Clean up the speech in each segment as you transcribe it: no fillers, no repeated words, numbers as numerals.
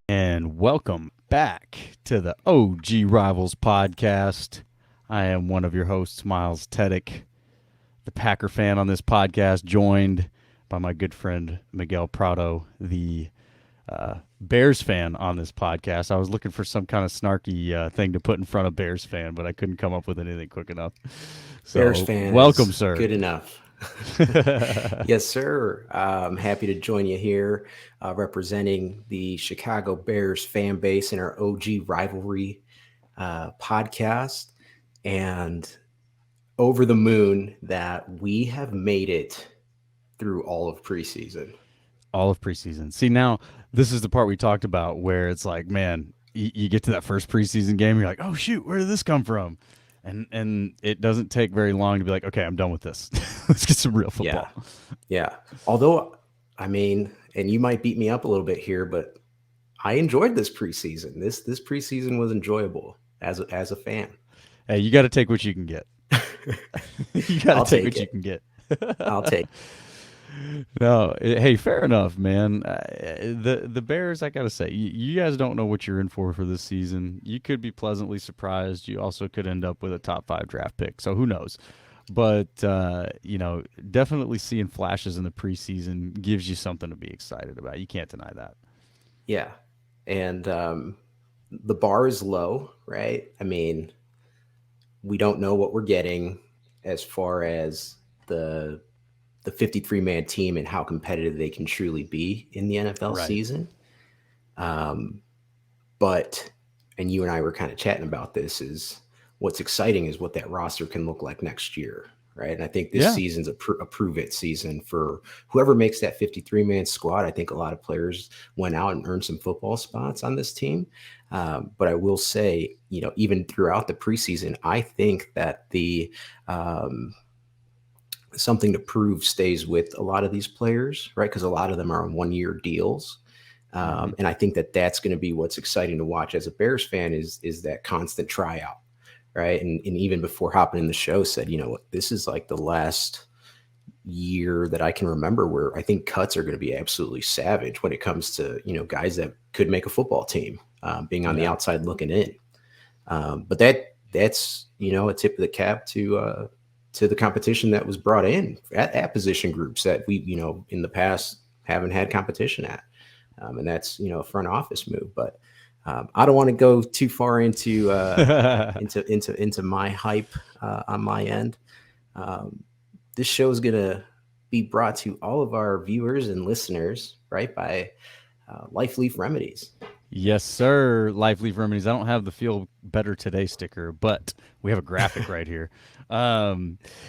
and welcome back to the OG Rivals podcast. I am one of your hosts, Myles, the Packer fan on this podcast, joined by my good friend Miguel Prado, the Bears fan on this podcast. I was looking for some kind of snarky thing to put in front of Bears fan, but I couldn't come up with anything quick enough. Bears So, fan welcome, is sir. good enough. Yes, sir. I'm happy to join you here, representing the Chicago Bears fan base in our OG rivalry podcast, and over the moon that we have made it through all of preseason. All of preseason. See, now this is the part we talked about where it's like, man, you get to that first preseason game, you're like, oh shoot, where did this come from? And it doesn't take very long to be like, okay, I'm done with this. Let's get some real football. Yeah. Although, I mean, and you might beat me up a little bit here, but I enjoyed this preseason. This preseason was enjoyable as a fan. Hey, you got to take what you can get. You got to take what you can get. I'll take. No, hey, fair enough, man. The Bears, I gotta say, you guys don't know what you're in for this season. You could be pleasantly surprised. You also could end up with a top 5 draft pick. So who knows? But definitely seeing flashes in the preseason gives you something to be excited about. You can't deny that. Yeah, and the bar is low, right? I mean, we don't know what we're getting as far as the 53-man team and how competitive they can truly be in the NFL season. But, and you and I were kind of chatting about this, is what's exciting is what that roster can look like next year, right? And I think this season's a prove-it season for whoever makes that 53-man squad. I think a lot of players went out and earned some football spots on this team. But I will say, even throughout the preseason, I think that the something to prove stays with a lot of these players, right? Because a lot of them are on 1-year deals. And I think that that's going to be what's exciting to watch as a Bears fan is that constant tryout, right? And even before hopping in the show said, this is like the last year that I can remember where I think cuts are going to be absolutely savage when it comes to, guys that could make a football team, being on the outside looking in. But that's, a tip of the cap to the competition that was brought in at position groups that we, in the past haven't had competition at. And that's, a front office move. But I don't want to go too far into my hype on my end. This show is going to be brought to all of our viewers and listeners, right, by Life Leaf Remedies. Yes, sir. Life Leaf Remedies. I don't have the Feel Better Today sticker, but we have a graphic right here.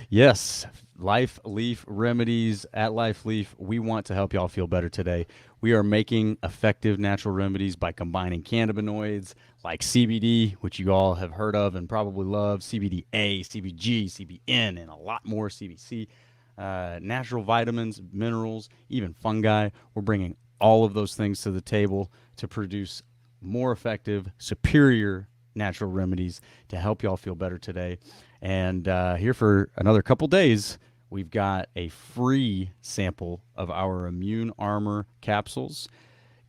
Yes, Life Leaf Remedies at Life Leaf. We want to help y'all feel better today. We are making effective natural remedies by combining cannabinoids like CBD, which you all have heard of and probably love, CBDA, CBG, CBN, and a lot more, CBC, natural vitamins, minerals, even fungi. We're bringing all of those things to the table to produce more effective, superior natural remedies to help y'all feel better today. And here for another couple days, we've got a free sample of our Immune Armor capsules.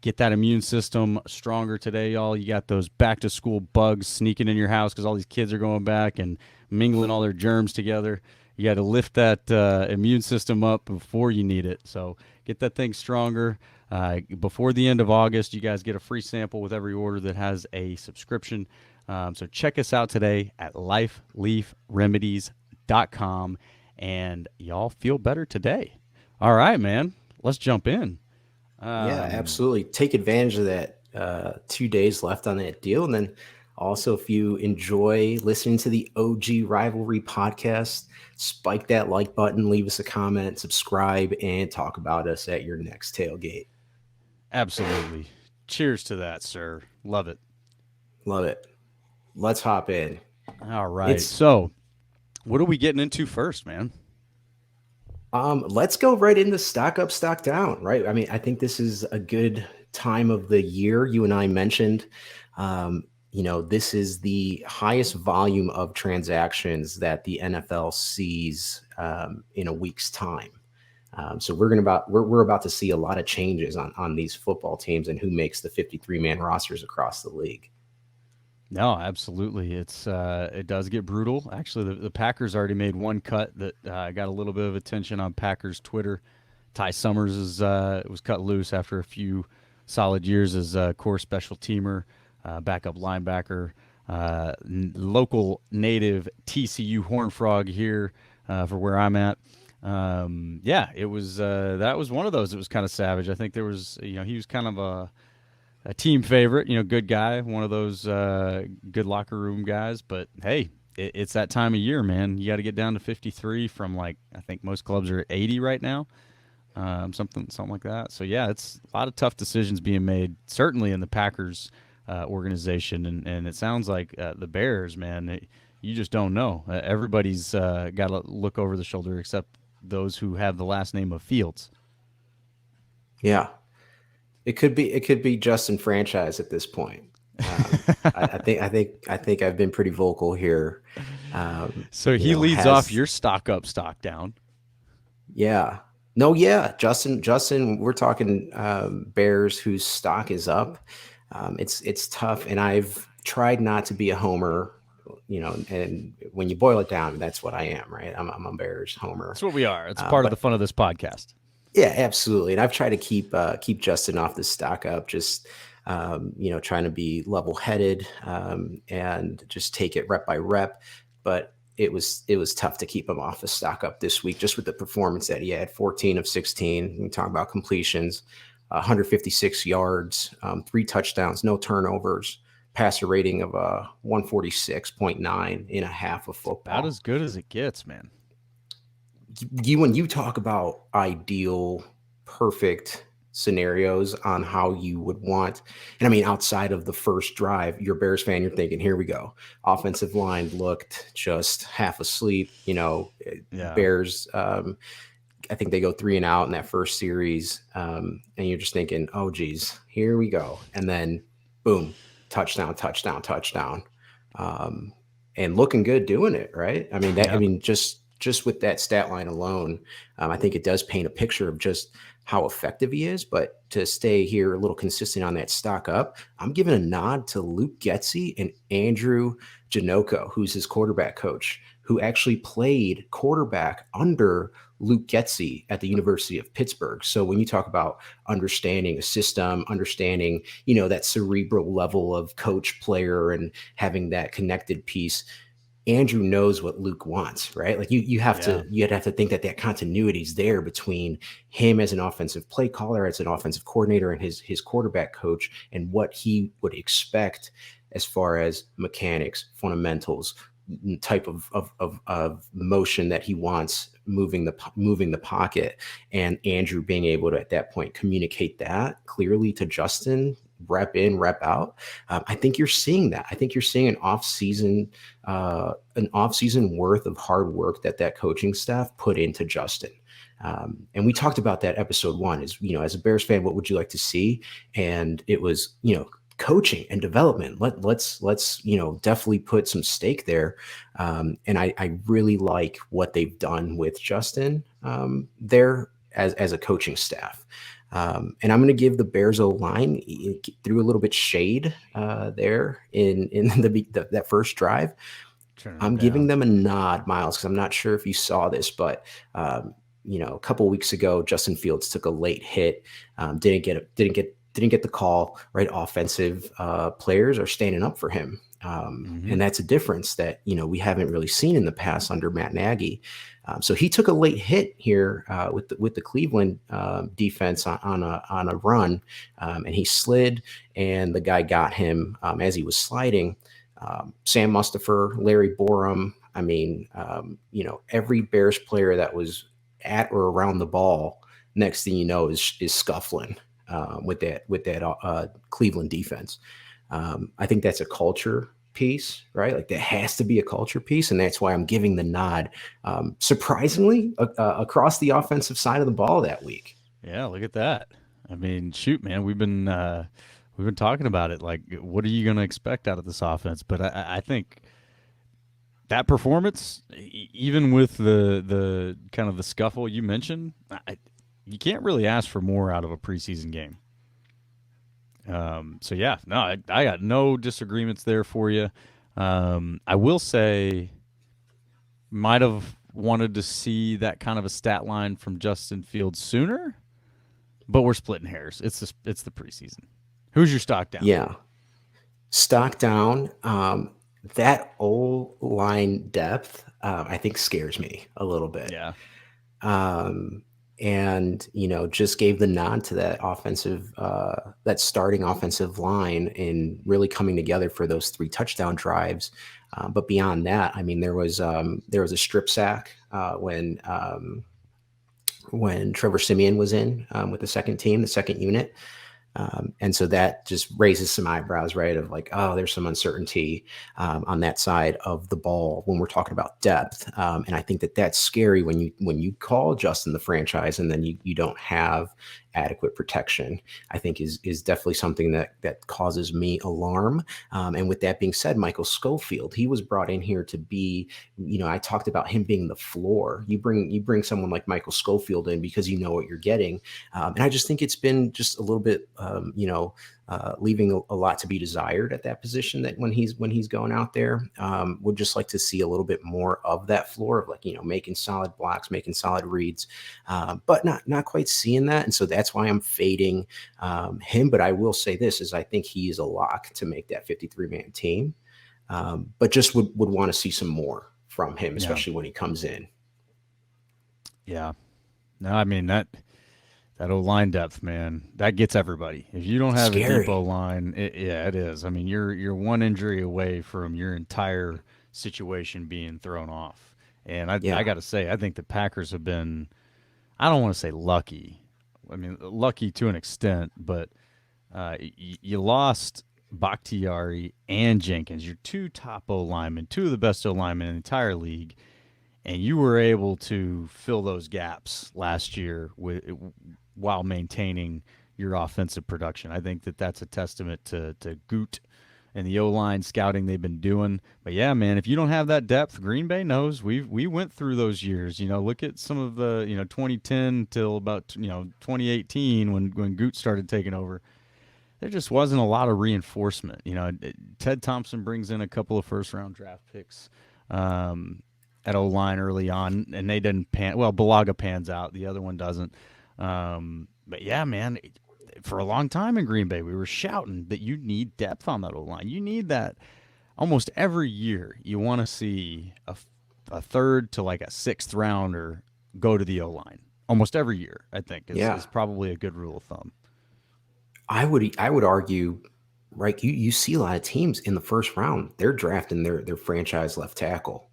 Get that immune system stronger today, y'all. You got those back-to-school bugs sneaking in your house because all these kids are going back and mingling all their germs together. You got to lift that immune system up before you need it. So get that thing stronger. Before the end of August, you guys get a free sample with every order that has a subscription. So check us out today at lifeleafremedies.com, and y'all feel better today. All right, man. Let's jump in. Yeah, absolutely. Take advantage of that 2 days left on that deal. And then also, if you enjoy listening to the OG Rivalry podcast, spike that like button, leave us a comment, subscribe, and talk about us at your next tailgate. Absolutely. Cheers to that, sir. Love it. Love it. Let's hop in. All right. So, what are we getting into first, man? Let's go right into stock up, stock down, right? I mean, I think this is a good time of the year. You and I mentioned, this is the highest volume of transactions that the NFL sees in a week's time. So we're about to see a lot of changes on these football teams and who makes the 53-man rosters across the league. No, absolutely. It does get brutal. Actually, the Packers already made one cut that got a little bit of attention on Packers Twitter. Ty Summers was cut loose after a few solid years as a core special teamer, backup linebacker, local native TCU Horned Frog here for where I'm at. Yeah, it was that was one of those. It was kind of savage. I think there was, he was kind of a team favorite, good guy, one of those good locker room guys. But hey, it's that time of year, man. You got to get down to 53 from, like, I think most clubs are at 80 right now, something like that. So yeah, it's a lot of tough decisions being made, certainly in the Packers organization, and it sounds like the Bears, man. You just don't know. Everybody's got to look over the shoulder, except those who have the last name of Fields. Yeah, it could be Justin franchise at this point. I think I've been pretty vocal here. So he leads off your stock up, stock down. Yeah. No, yeah. Justin, we're talking Bears whose stock is up. It's tough, and I've tried not to be a homer, and when you boil it down, that's what I am, right? I'm a Bears homer. That's what we are. It's part of the fun of this podcast. Yeah, absolutely. And I've tried to keep Justin off the stock up, just trying to be level headed and just take it rep by rep. But it was tough to keep him off the stock up this week, just with the performance that he had. 14 of 16. We talk about completions, 156 yards, 3 touchdowns, no turnovers, passer rating of 146.9 in a half of football. About as good as it gets, man. When you talk about ideal, perfect scenarios on how you would want, and I mean, outside of the first drive, you're a Bears fan, you're thinking, here we go. Offensive line looked just half asleep. Bears, I think they go 3 and out in that first series. And you're just thinking, oh, geez, here we go. And then boom, touchdown. And looking good doing it, right? I mean, just with that stat line alone, I think it does paint a picture of just how effective he is. But to stay here a little consistent on that stock up, I'm giving a nod to Luke Getsy and Andrew Janocko, who's his quarterback coach, who actually played quarterback under Luke Getsy at the University of Pittsburgh. So when you talk about understanding a system, understanding, that cerebral level of coach player and having that connected piece, Andrew knows what Luke wants, right? Like you'd have to think that continuity is there between him as an offensive play caller, as an offensive coordinator, and his quarterback coach, and what he would expect as far as mechanics, fundamentals, type of motion that he wants, moving the pocket, and Andrew being able to at that point communicate that clearly to Justin. Rep in, rep out. I think you're seeing that. I think you're seeing an off-season worth of hard work that coaching staff put into Justin. And we talked about that episode 1 is, as a Bears fan, what would you like to see? And it was, coaching and development. Let's definitely put some stake there. And I really like what they've done with Justin there as a coaching staff. And I'm going to give the Bears O-line, threw a little bit shade there in that first drive. I'm giving them a nod, Myles, because I'm not sure if you saw this, but a couple of weeks ago, Justin Fields took a late hit, didn't get the call. Right, offensive players are standing up for him, and that's a difference that we haven't really seen in the past under Matt Nagy. So he took a late hit here with the Cleveland defense on a run, and he slid, and the guy got him as he was sliding. Sam Mustipher, Larry Borum. I mean, every Bears player that was at or around the ball, next thing you know is scuffling with that Cleveland defense. I think that's a culture piece, right? Like there has to be a culture piece, and that's why I'm giving the nod. Surprisingly, across the offensive side of the ball that week. Yeah, look at that. I mean, shoot, man, we've been talking about it. Like, what are you going to expect out of this offense? But I think that performance, even with the kind of the scuffle you mentioned, you can't really ask for more out of a preseason game. So yeah, no, I got no disagreements there for you. I will say, might have wanted to see that kind of a stat line from Justin Fields sooner, but we're splitting hairs. It's the preseason. Who's your stock down? Yeah. Stock down. That O line depth, I think, scares me a little bit. Yeah, Um, and just gave the nod to that that starting offensive line in really coming together for those 3 touchdown drives. But beyond that, I mean, there was a strip sack when Trevor Siemian was in with the second team, the second unit. And so that just raises some eyebrows, right? Of like, oh, there's some uncertainty on that side of the ball when we're talking about depth. And I think that that's scary when you call Justin the franchise and then you don't have adequate protection. I think is definitely something that causes me alarm. And with that being said, Michael Schofield, he was brought in here to be, I talked about him being the floor. You bring someone like Michael Schofield in because you know what you're getting. And I just think it's been just a little bit, leaving a lot to be desired at that position. That when he's going out there, would just like to see a little bit more of that floor of like making solid blocks, making solid reads, but not quite seeing that. And so that's why I'm fading him. But I will say this: is I think he is a lock to make that 53-man team, but just would want to see some more from him, yeah, especially when he comes in. yeah. No, I mean that O line depth, man, that gets everybody. If you don't have a deep O Scary. line, yeah, it is. I mean, you're one injury away from your entire situation being thrown off. And I Yeah. got to say, I think the Packers have been, I don't want to say lucky. I mean, lucky to an extent, but you lost Bakhtiari and Jenkins, your two top O linemen, two of the best O linemen in the entire league, and you were able to fill those gaps last year while maintaining your offensive production. I think that's a testament to Goot and the O line scouting they've been doing. But yeah, man, if you don't have that depth, Green Bay knows. We went through those years. Look at some of the 2010 till about 2018 when Goot started taking over. There just wasn't a lot of reinforcement. Ted Thompson brings in a couple of first round draft picks. At O line early on, and they didn't pan. Well, Balaga pans out, the other one doesn't. But yeah, man, for a long time in Green Bay, we were shouting that you need depth on that O line. You need that almost every year. You want to see a third to like a sixth rounder go to the O line almost every year. I think Yeah. is probably a good rule of thumb. I would argue, right? You see a lot of teams in the first round, they're drafting their franchise left tackle.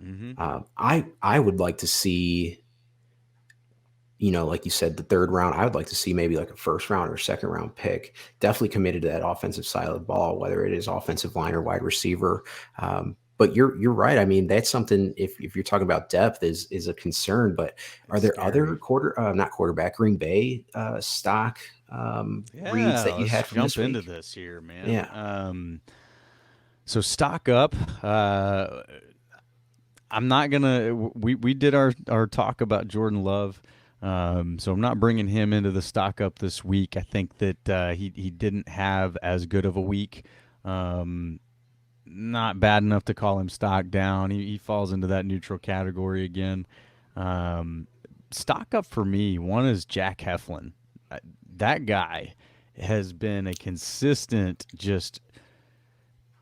Mm-hmm. I would like to see, like you said, the third round. I would like to see maybe like a first round or second round pick, definitely committed to that offensive side of the ball, whether it is offensive line or wide receiver. But you're right. I mean, that's something. If you're talking about depth, is a concern. But are It's there other scary. not quarterback, Green Bay stock reads Yeah, that you let's had from jump this into week? this here, man. Yeah. So stock up. I'm not gonna. We did our talk about Jordan Love, so I'm not bringing him into the stock up this week. I think that he didn't have as good of a week. Um, Not bad enough to call him stock down. He falls into that neutral category again. Um, Stock up for me. One is Jack Heflin. That guy has been a consistent just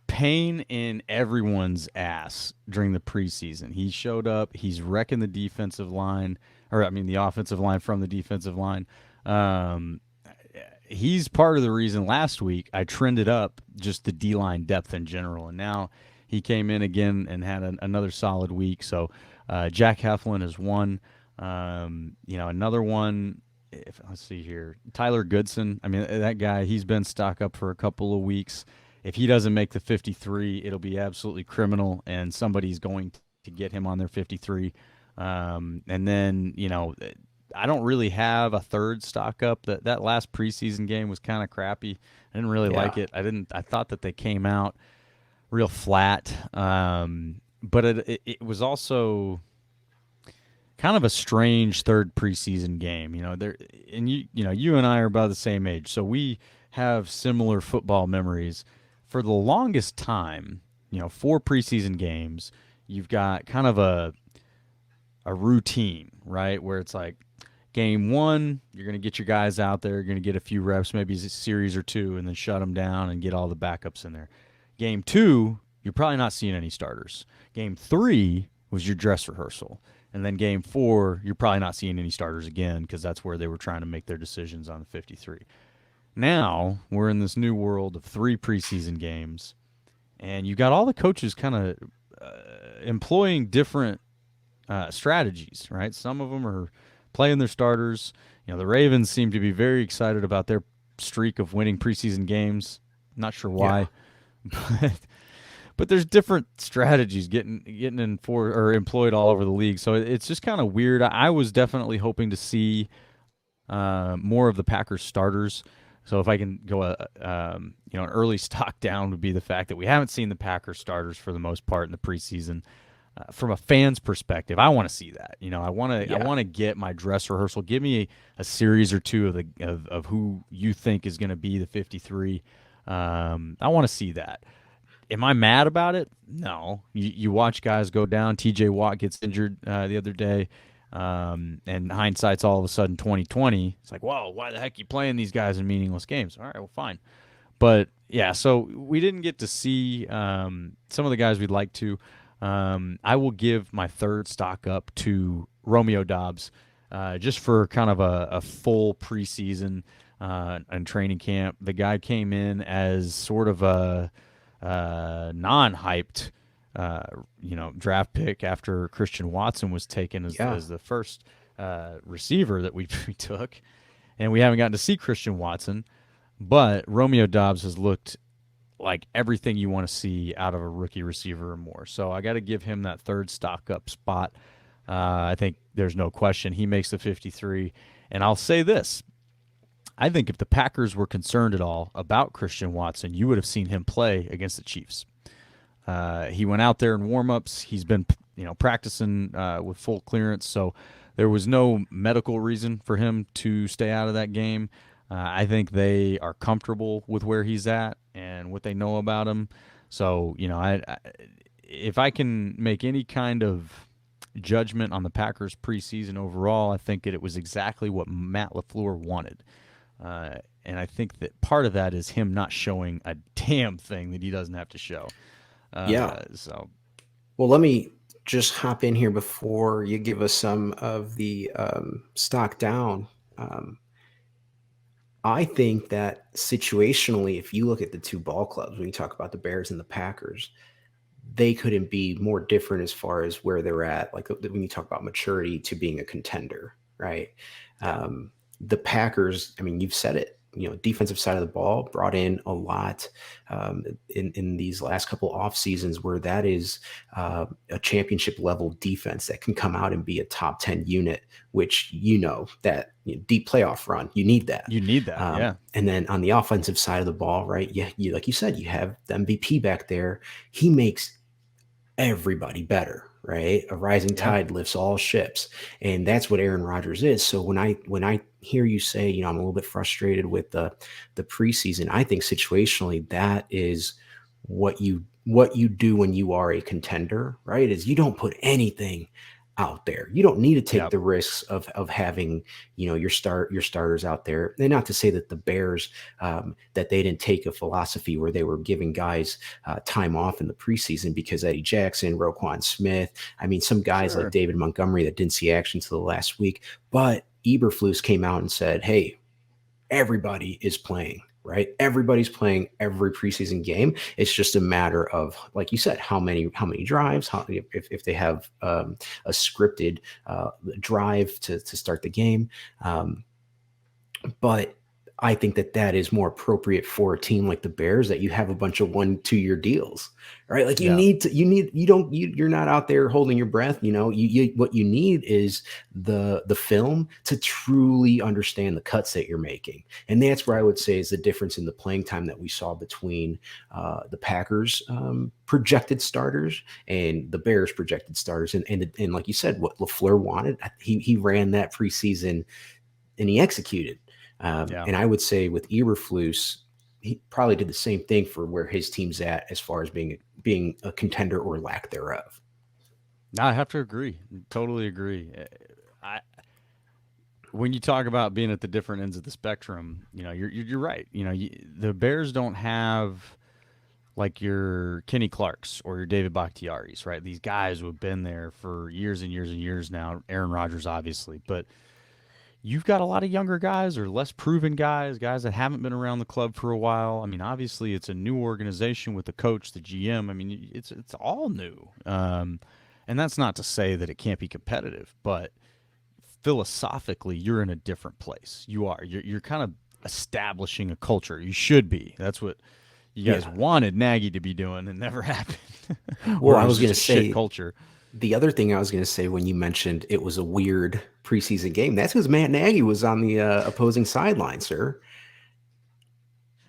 pain in everyone's ass during the preseason. He showed up. He's wrecking the defensive line, or I mean the offensive line from the defensive line. Um, he's part of the reason last week I trended up just the D line depth in general, and now he came in again and had another solid week. So Jack Heflin is one. Another one. Let's see here, Tyler Goodson. I mean, that guy. He's been stock up for a couple of weeks. If he doesn't make the 53, it'll be absolutely criminal, and somebody's going to get him on their 53. And then I don't really have a third stock up. That last preseason game was kind of crappy. I didn't really Yeah. like it. I thought that they came out real flat. but it was also kind of a strange third preseason game. You know, there and you and I are about the same age, so we have similar football memories. For the longest time, four preseason games, you've got kind of a routine, right? Where it's like game one, you're going to get your guys out there, you're going to get a few reps, maybe a series or two, and then shut them down and get all the backups in there. Game two, you're probably not seeing any starters. Game three was your dress rehearsal. And then game four, you're probably not seeing any starters again because that's where they were trying to make their decisions on the 53. Now we're in this new world of three preseason games, and you got all the coaches kind of employing different strategies, right? Some of them are playing their starters. The Ravens seem to be very excited about their streak of winning preseason games. Not sure why, but there's different strategies getting in for or employed all over the league. So it's just kind of weird. I was definitely hoping to see more of the Packers starters. So if I can go an early stock down would be the fact that we haven't seen the Packers starters for the most part in the preseason. From a fan's perspective, I want to see that. I want to get my dress rehearsal. Give me a series or two of who you think is going to be the 53. I want to see that. Am I mad about it? No. You watch guys go down. T.J. Watt gets injured the other day, and hindsight's all of a sudden 2020. It's like, whoa, why the heck are you playing these guys in meaningless games? All right, well, fine. But yeah, so we didn't get to see some of the guys we'd like to. I will give my third stock up to Romeo Doubs, just for kind of a full preseason and training camp. The guy came in as sort of a non-hyped, draft pick after Christian Watson was taken as the first receiver that we took, and we haven't gotten to see Christian Watson, but Romeo Doubs has looked like everything you want to see out of a rookie receiver or more. So I got to give him that third stock up spot. I think there's no question he makes the 53. And I'll say this. I think if the Packers were concerned at all about Christian Watson, you would have seen him play against the Chiefs. He went out there in warmups. He's been, practicing with full clearance. So there was no medical reason for him to stay out of that game. I think they are comfortable with where he's at and what they know about him. So, if I can make any kind of judgment on the Packers preseason overall, I think it was exactly what Matt LaFleur wanted. And I think that part of that is him not showing a damn thing that he doesn't have to show. So, well, let me just hop in here before you give us some of the stock down. I think that situationally, if you look at the two ball clubs, when you talk about the Bears and the Packers, they couldn't be more different as far as where they're at. Like when you talk about maturity to being a contender, right? Yeah. The Packers, I mean, you've said it, defensive side of the ball brought in a lot in these last couple off seasons where that is a championship level defense that can come out and be a top 10 unit, which, that deep playoff run, you need that. Yeah. And then on the offensive side of the ball, right? Yeah. Like you said, you have the MVP back there. He makes everybody better, right? A rising tide lifts all ships, and that's what Aaron Rodgers is. So when I hear you say, I'm a little bit frustrated with the preseason, I think situationally that is what you do when you are a contender, right? Is you don't put anything out there. You don't need to take the risks of having, your starters out there. And not to say that the Bears, that they didn't take a philosophy where they were giving guys time off in the preseason, because Eddie Jackson, Roquan Smith, I mean, some guys like David Montgomery that didn't see action until the last week, but Eberflus came out and said, hey, everybody is playing. Right? Everybody's playing every preseason game. It's just a matter of, like you said, how many drives, if they have a scripted drive to start the game. But I think that that is more appropriate for a team like the Bears, that you have a bunch of 1-2 year deals, right? Like Yeah. you're not out there holding your breath. What you need is the film to truly understand the cuts that you're making. And that's where I Yeah. would say is the difference in the playing time that we saw between the Packers projected starters and the Bears projected starters. And like you said, what LaFleur wanted, he ran that preseason and he executed. Yeah. And I would say with Eberflus, he probably did the same thing for where his team's at as far as being a contender or lack thereof. No, I have to agree. Totally agree. I when you talk about being at the different ends of the spectrum, you're right. The Bears don't have like your Kenny Clarks or your David Bakhtiaris, right? These guys who have been there for years and years and years now. Aaron Rodgers, obviously, but you've got a lot of younger guys or less proven guys that haven't been around the club for a while. I mean, obviously, it's a new organization with the coach, the GM. I mean, it's all new, and that's not to say that it can't be competitive, but philosophically, you're in a different place. You are. You're kind of establishing a culture. You should be. That's what you guys Yeah. wanted Nagy to be doing, and never happened. Well, Or it I was was going just to a shit say culture. the other thing I was going to say when you mentioned it was a weird preseason game, that's because Matt Nagy was on the opposing sideline, sir.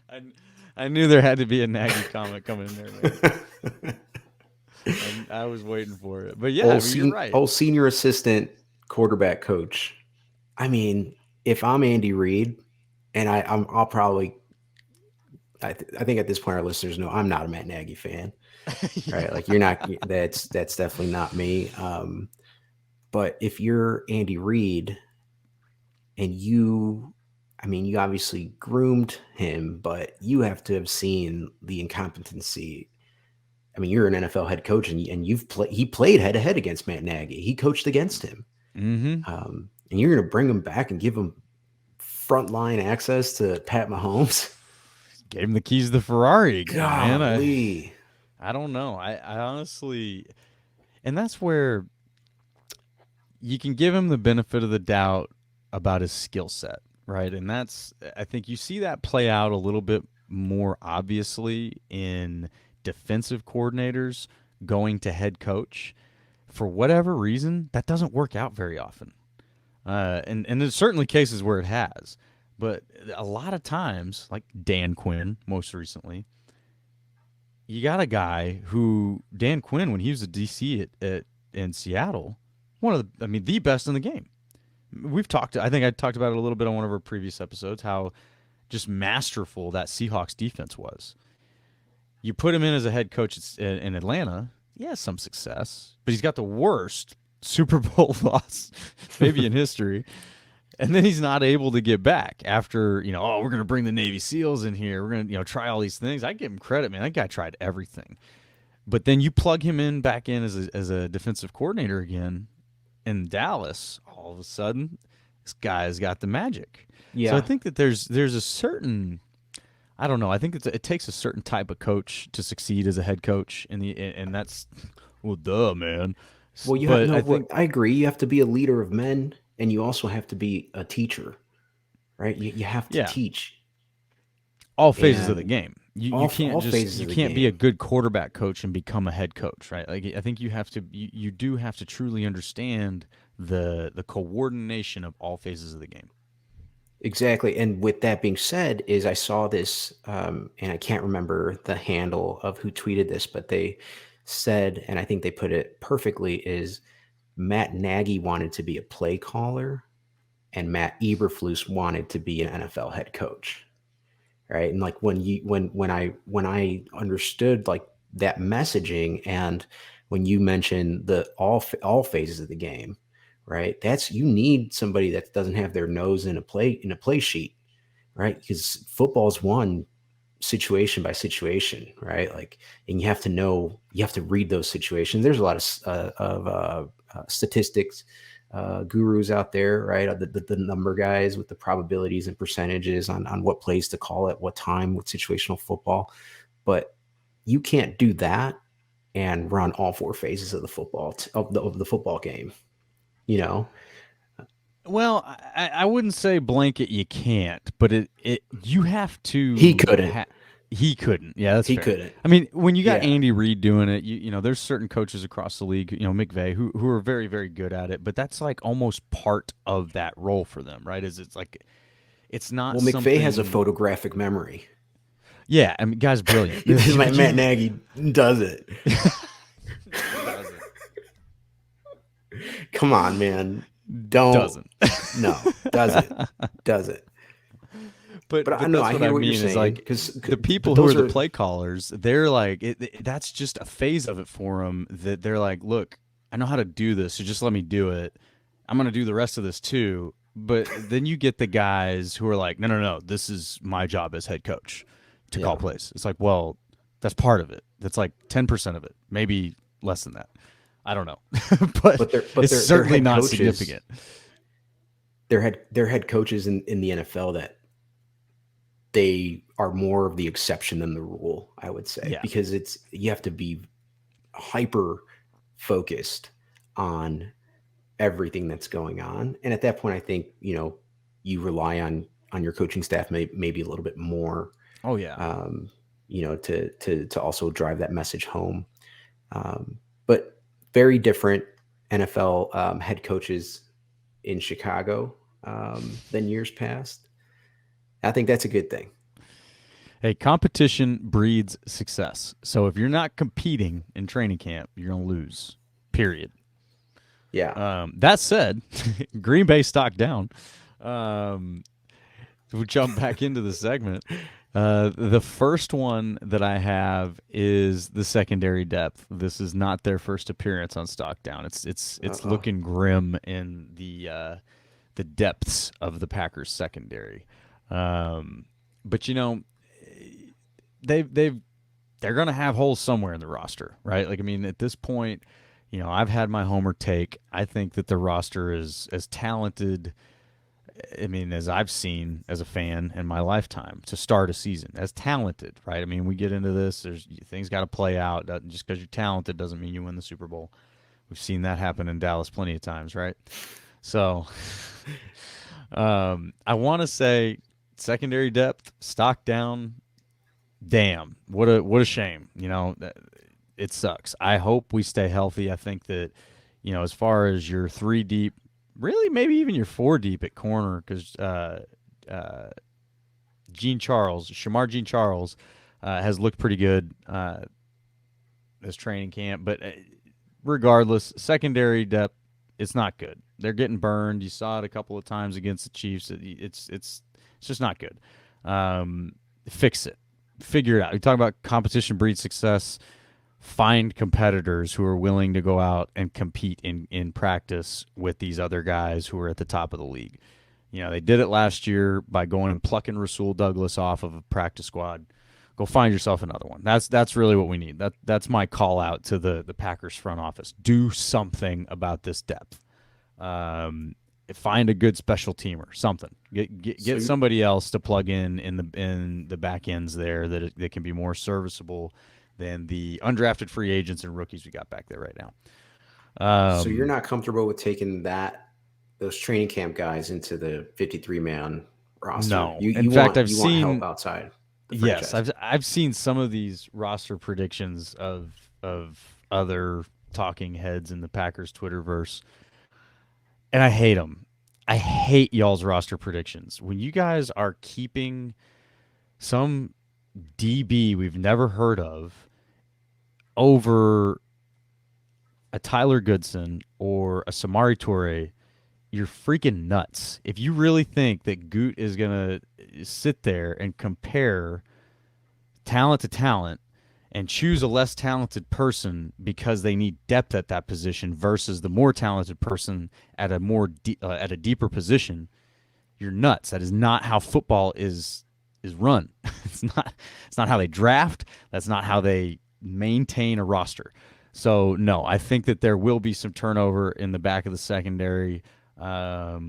I, I knew there had to be a Nagy comment coming in there, man. I was waiting for it, but yeah, I mean, you're right. Old senior assistant quarterback coach. I mean, if I'm Andy Reid, and I'll probably, I think at this point our listeners know I'm not a Matt Nagy fan, right? Like you're not. That's definitely not me. But if you're Andy Reid and I mean, you obviously groomed him, but you have to have seen the incompetency. I mean, you're an NFL head coach, and he played head to head against Matt Nagy. He coached against him, Mm-hmm. and you're going to bring him back and give him frontline access to Pat Mahomes. Gave him the keys to the Ferrari again, man. Golly. I don't know. I honestly, and that's where you can give him the benefit of the doubt about his skill set, right? And that's, I think you see that play out a little bit more obviously in defensive coordinators going to head coach. For whatever reason, that doesn't work out very often. And there's certainly cases where it has. But a lot of times, like Dan Quinn most recently, you got a guy who, Dan Quinn, when he was a DC in Seattle, one of the, I mean, the best in the game. I think I talked about it a little bit on one of our previous episodes, how just masterful that Seahawks defense was. You put him in as a head coach in Atlanta, he has some success, but he's got the worst Super Bowl loss maybe in history. And then he's not able to get back after, oh, we're going to bring the Navy SEALs in here. We're going to, try all these things. I give him credit, man. That guy tried everything. But then you plug him back in as a defensive coordinator again in Dallas, all of a sudden, this guy's got the magic. So I Yeah. think that there's a certain, I don't know. I think it takes a certain type of coach to succeed as a head coach, and that's, well, duh, man. Well, you have But no. I Well, think, I agree. You have to be a leader of men, and you also have to be a teacher, right? You have to yeah, teach, all phases of the and game. You can't all just phases you of the can't be a game. good quarterback coach and become a head coach, right? Like I think you do have to truly understand the coordination of all phases of the game. Exactly. And with that being said, is I saw this, and I can't remember the handle of who tweeted this, but they said, and I think they put it perfectly, is Matt Nagy wanted to be a play caller, and Matt Eberflus wanted to be an NFL head coach. Right. And like when I understood like that messaging, and when you mentioned the all phases of the game, right? That's, you need somebody that doesn't have their nose in a play sheet, right? Because football is won situation by situation, right? Like, and you have to read those situations. There's a lot of statistics gurus out there, right? The number guys with the probabilities and percentages on what plays to call at what time with situational football. But you can't do that and run all four phases of the football of the football game, you know? Well, I wouldn't say blanket you can't, but it you have He to couldn't. he couldn't. Yeah, that's He fair. couldn't. I mean, when you got Yeah. Andy Reid doing it, there's certain coaches across the league, McVay, who are very, very good at it, but that's like almost part of that role for them, right? Is it's like it's not Well, McVay has a something. photographic memory. Yeah, I mean, guy's brilliant. But Matt Nagy does it. he doesn't. Come on, man. Don't. Doesn't. No. Does it? Does it? But But I but know that's I what I hear what you're mean is saying like because, the people but who are those the are play callers, they're like that's just a phase of it for them that they're like, look, I know how to do this, so just let me do it. I'm gonna do the rest of this too. But then you get the guys who are like, no, no, no, this is my job as head coach to call yeah. plays. It's like, well, that's part of it. That's like 10% of it, maybe less than that. I don't know, but But it's they're certainly head not coaches. significant. They're head coaches in the NFL that they are more of the exception than the rule. I would say Yeah, because it's you have to be hyper focused on everything that's going on. And at that point, I think you rely on your coaching staff maybe a little bit more, oh yeah, um, to also drive that message home. But very different NFL head coaches in Chicago than years past. I think that's a good thing. hey, competition breeds success. So if you're not competing in training camp, you're gonna lose. Period. Yeah. That said, Green Bay stock down. Um, if we jump back into the segment, the first one that I have is the secondary depth. This is not their first appearance on stock down. It's Uh-oh. looking grim in the depths of the Packers secondary. But they've they're going to have holes somewhere in the roster, right? Like, I mean, at this point, I've had my homer take. I think that the roster is as talented, I mean, as I've seen as a fan in my lifetime to start a season. As talented, right? I mean, we get into this. There's things got to play out. Just because you're talented doesn't mean you win the Super Bowl. We've seen that happen in Dallas plenty of times, right? So, I want to say secondary depth, stock down. Damn, what a shame. It sucks. I hope we stay healthy. I think that, as far as your three deep, really maybe even your four deep at corner, because uh, Shamar Jean Charles, has looked pretty good this training camp. But regardless, secondary depth, it's not good. They're getting burned. You saw it a couple of times against the Chiefs. It's just not good. Fix it. Figure it out. You talk about competition breeds success. Find competitors who are willing to go out and compete in practice with these other guys who are at the top of the league. They did it last year by going and plucking Rasul Douglas off of a practice squad. Go find yourself another one. That's really what we need. That's my call out to the Packers front office. Do something about this depth. Um, Find a good special teamer, something. So Get somebody else to plug in the back ends there that can be more serviceable than the undrafted free agents and rookies we got back there right now. so you're Um, not comfortable with taking those training camp guys into the 53-man roster. no, You in you fact, want I've you want help seen outside the yes, franchise. I've seen some of these roster predictions of other talking heads in the Packers Twitterverse, and I hate them. I hate y'all's roster predictions when you guys are keeping some DB we've never heard of over a Tyler Goodson or a Samari Toure. You're freaking nuts. If you really think that Goot is going to sit there and compare talent to talent and choose a less talented person because they need depth at that position versus the more talented person at at a deeper position, you're nuts. That is not how football is run. It's not how they draft. That's not how they maintain a roster. So no, I think that there will be some turnover in the back of the secondary.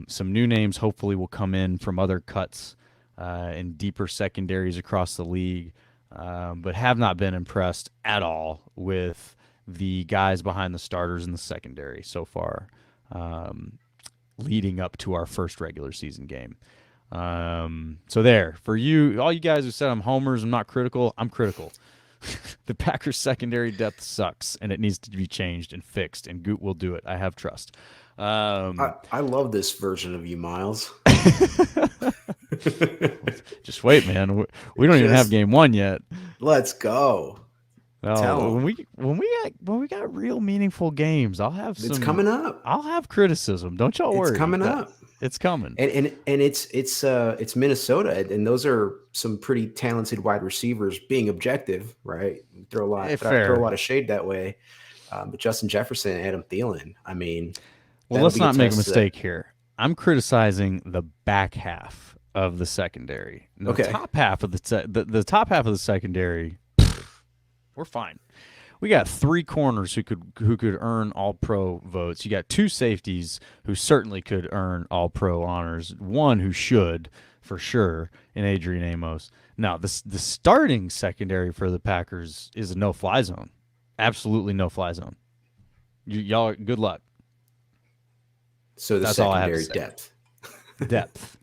Some new names hopefully will come in from other cuts in deeper secondaries across the league, but have not been impressed at all with the guys behind the starters in the secondary so far. Um, leading up to our first regular season game. So there, for you, all you guys who said I'm homers, I'm not critical, I'm critical. The Packers secondary depth sucks, and it needs to be changed and fixed, and Goot will do it. I have trust. I love this version of you, Myles. Just wait, man. We don't even have game one yet. Let's go. No, when we got real meaningful games, I'll have some. It's coming up. I'll have criticism. Don't y'all worry. It's coming up. It's coming. And it's Minnesota, and those are some pretty talented wide receivers. Being objective, right? Throw a lot of shade that way. But Justin Jefferson and Adam Thielen. I mean, well, let's not make a mistake here. I'm criticizing the back half of the secondary. The top half of the top half of the secondary, we're fine. We got 3 corners who could earn All-Pro votes. You got 2 safeties who certainly could earn All-Pro honors. One who should, for sure, in Adrian Amos. Now, the starting secondary for the Packers is a no-fly zone. Absolutely no-fly zone. Y'all, good luck. So that's secondary depth. Depth.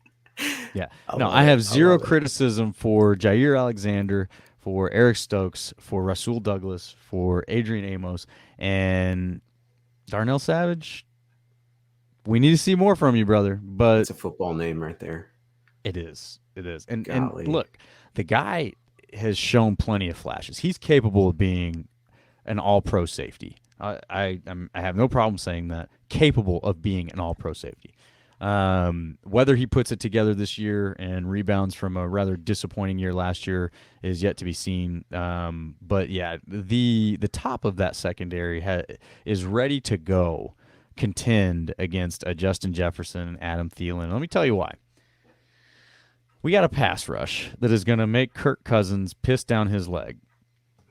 Yeah. I have zero criticism for Jair Alexander, for Eric Stokes, for Rasul Douglas, for Adrian Amos, and Darnell Savage. We need to see more from you, brother. But it's a football name right there. It is. And look, the guy has shown plenty of flashes. He's capable of being an all-pro safety. I have no problem saying that. Capable of being an all-pro safety. Whether he puts it together this year and rebounds from a rather disappointing year last year is yet to be seen. But yeah, the top of that secondary is ready to go contend against a Justin Jefferson and Adam Thielen. Let me tell you why. We got a pass rush that is going to make Kirk Cousins piss down his leg.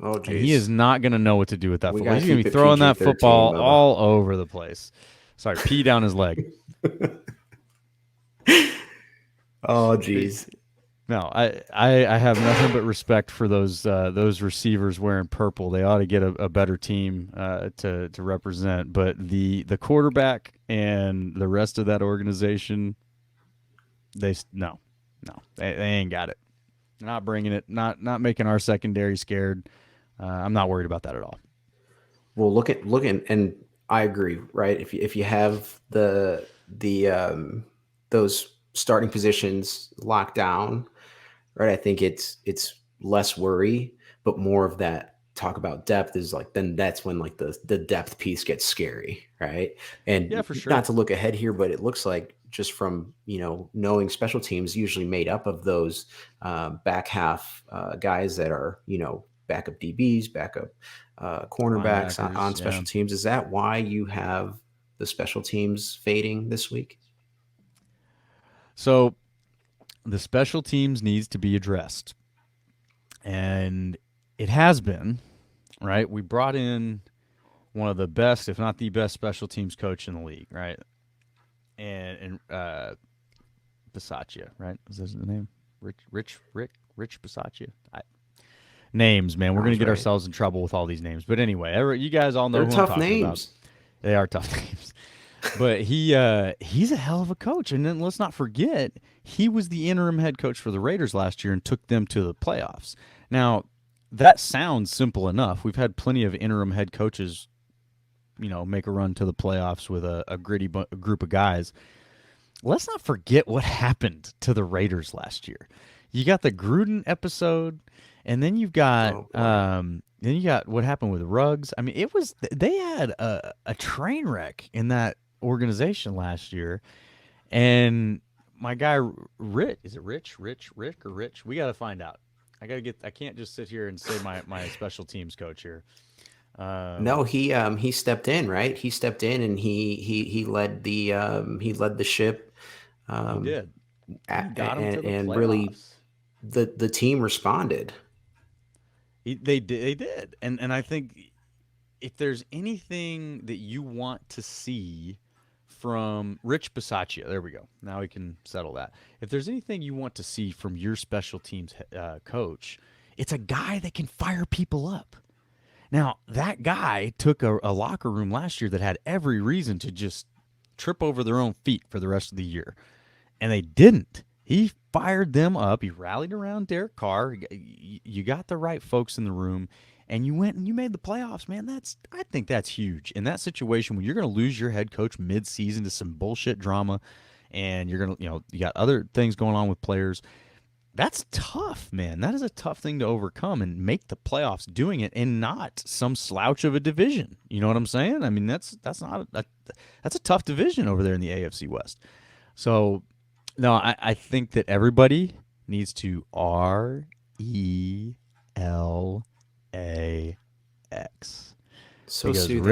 Oh, geez. He is not going to know what to do with that football. He's going to be throwing that football all over the place. Sorry, pee down his leg. Oh, geez. No, I have nothing but respect for those receivers wearing purple. They ought to get a better team to represent. But the quarterback and the rest of that organization, they ain't got it. They're not bringing it. Not making our secondary scared. I'm not worried about that at all. Well, look at and I agree. Right, if you have the those starting positions locked down, right? I think it's less worry, but more of that talk about depth is like, then that's when like the depth piece gets scary, right? And yeah, for sure. Not to look ahead here, but it looks like just from knowing special teams usually made up of those back half guys that are backup DBs, backup cornerbacks on special teams. Is that why you have the special teams fading this week? So the special teams needs to be addressed. And it has been, right? We brought in one of the best, if not the best, special teams coach in the league, right? And Bisaccia, right? Is that the name? Rich Bisaccia? Names, man. We're going to get ourselves in trouble with all these names. But anyway, you guys all know They're who tough I'm talking names. About. They are tough names. But he's a hell of a coach. And then let's not forget, he was the interim head coach for the Raiders last year and took them to the playoffs. Now, that sounds simple enough. We've had plenty of interim head coaches, make a run to the playoffs with a gritty group of guys. Let's not forget what happened to the Raiders last year. You got the Gruden episode, and then you've got what happened with Ruggs. I mean, they had a train wreck in that organization last year, and my guy Rick, is it Rick or Rich? We got to find out. I can't just sit here and say my special teams coach here. No, he stepped in, right? He stepped in and he led the ship. He did. He got him to the and playoffs. Really the team responded. They did. And I think if there's anything that you want to see from Rich Bisaccia, there we go. Now we can settle that. If there's anything you want to see from your special teams coach, it's a guy that can fire people up. Now, that guy took a locker room last year that had every reason to just trip over their own feet for the rest of the year. And they didn't. He fired them up. He rallied around Derek Carr. You got the right folks in the room, and you went and you made the playoffs, man. I think that's huge. In that situation when you're going to lose your head coach mid-season to some bullshit drama, and you're going to, you got other things going on with players. That's tough, man. That is a tough thing to overcome and make the playoffs doing it, and not some slouch of a division. You know what I'm saying? I mean, that's not that's a tough division over there in the AFC West. So, no, I think that everybody needs to RELAX. So Because soothing.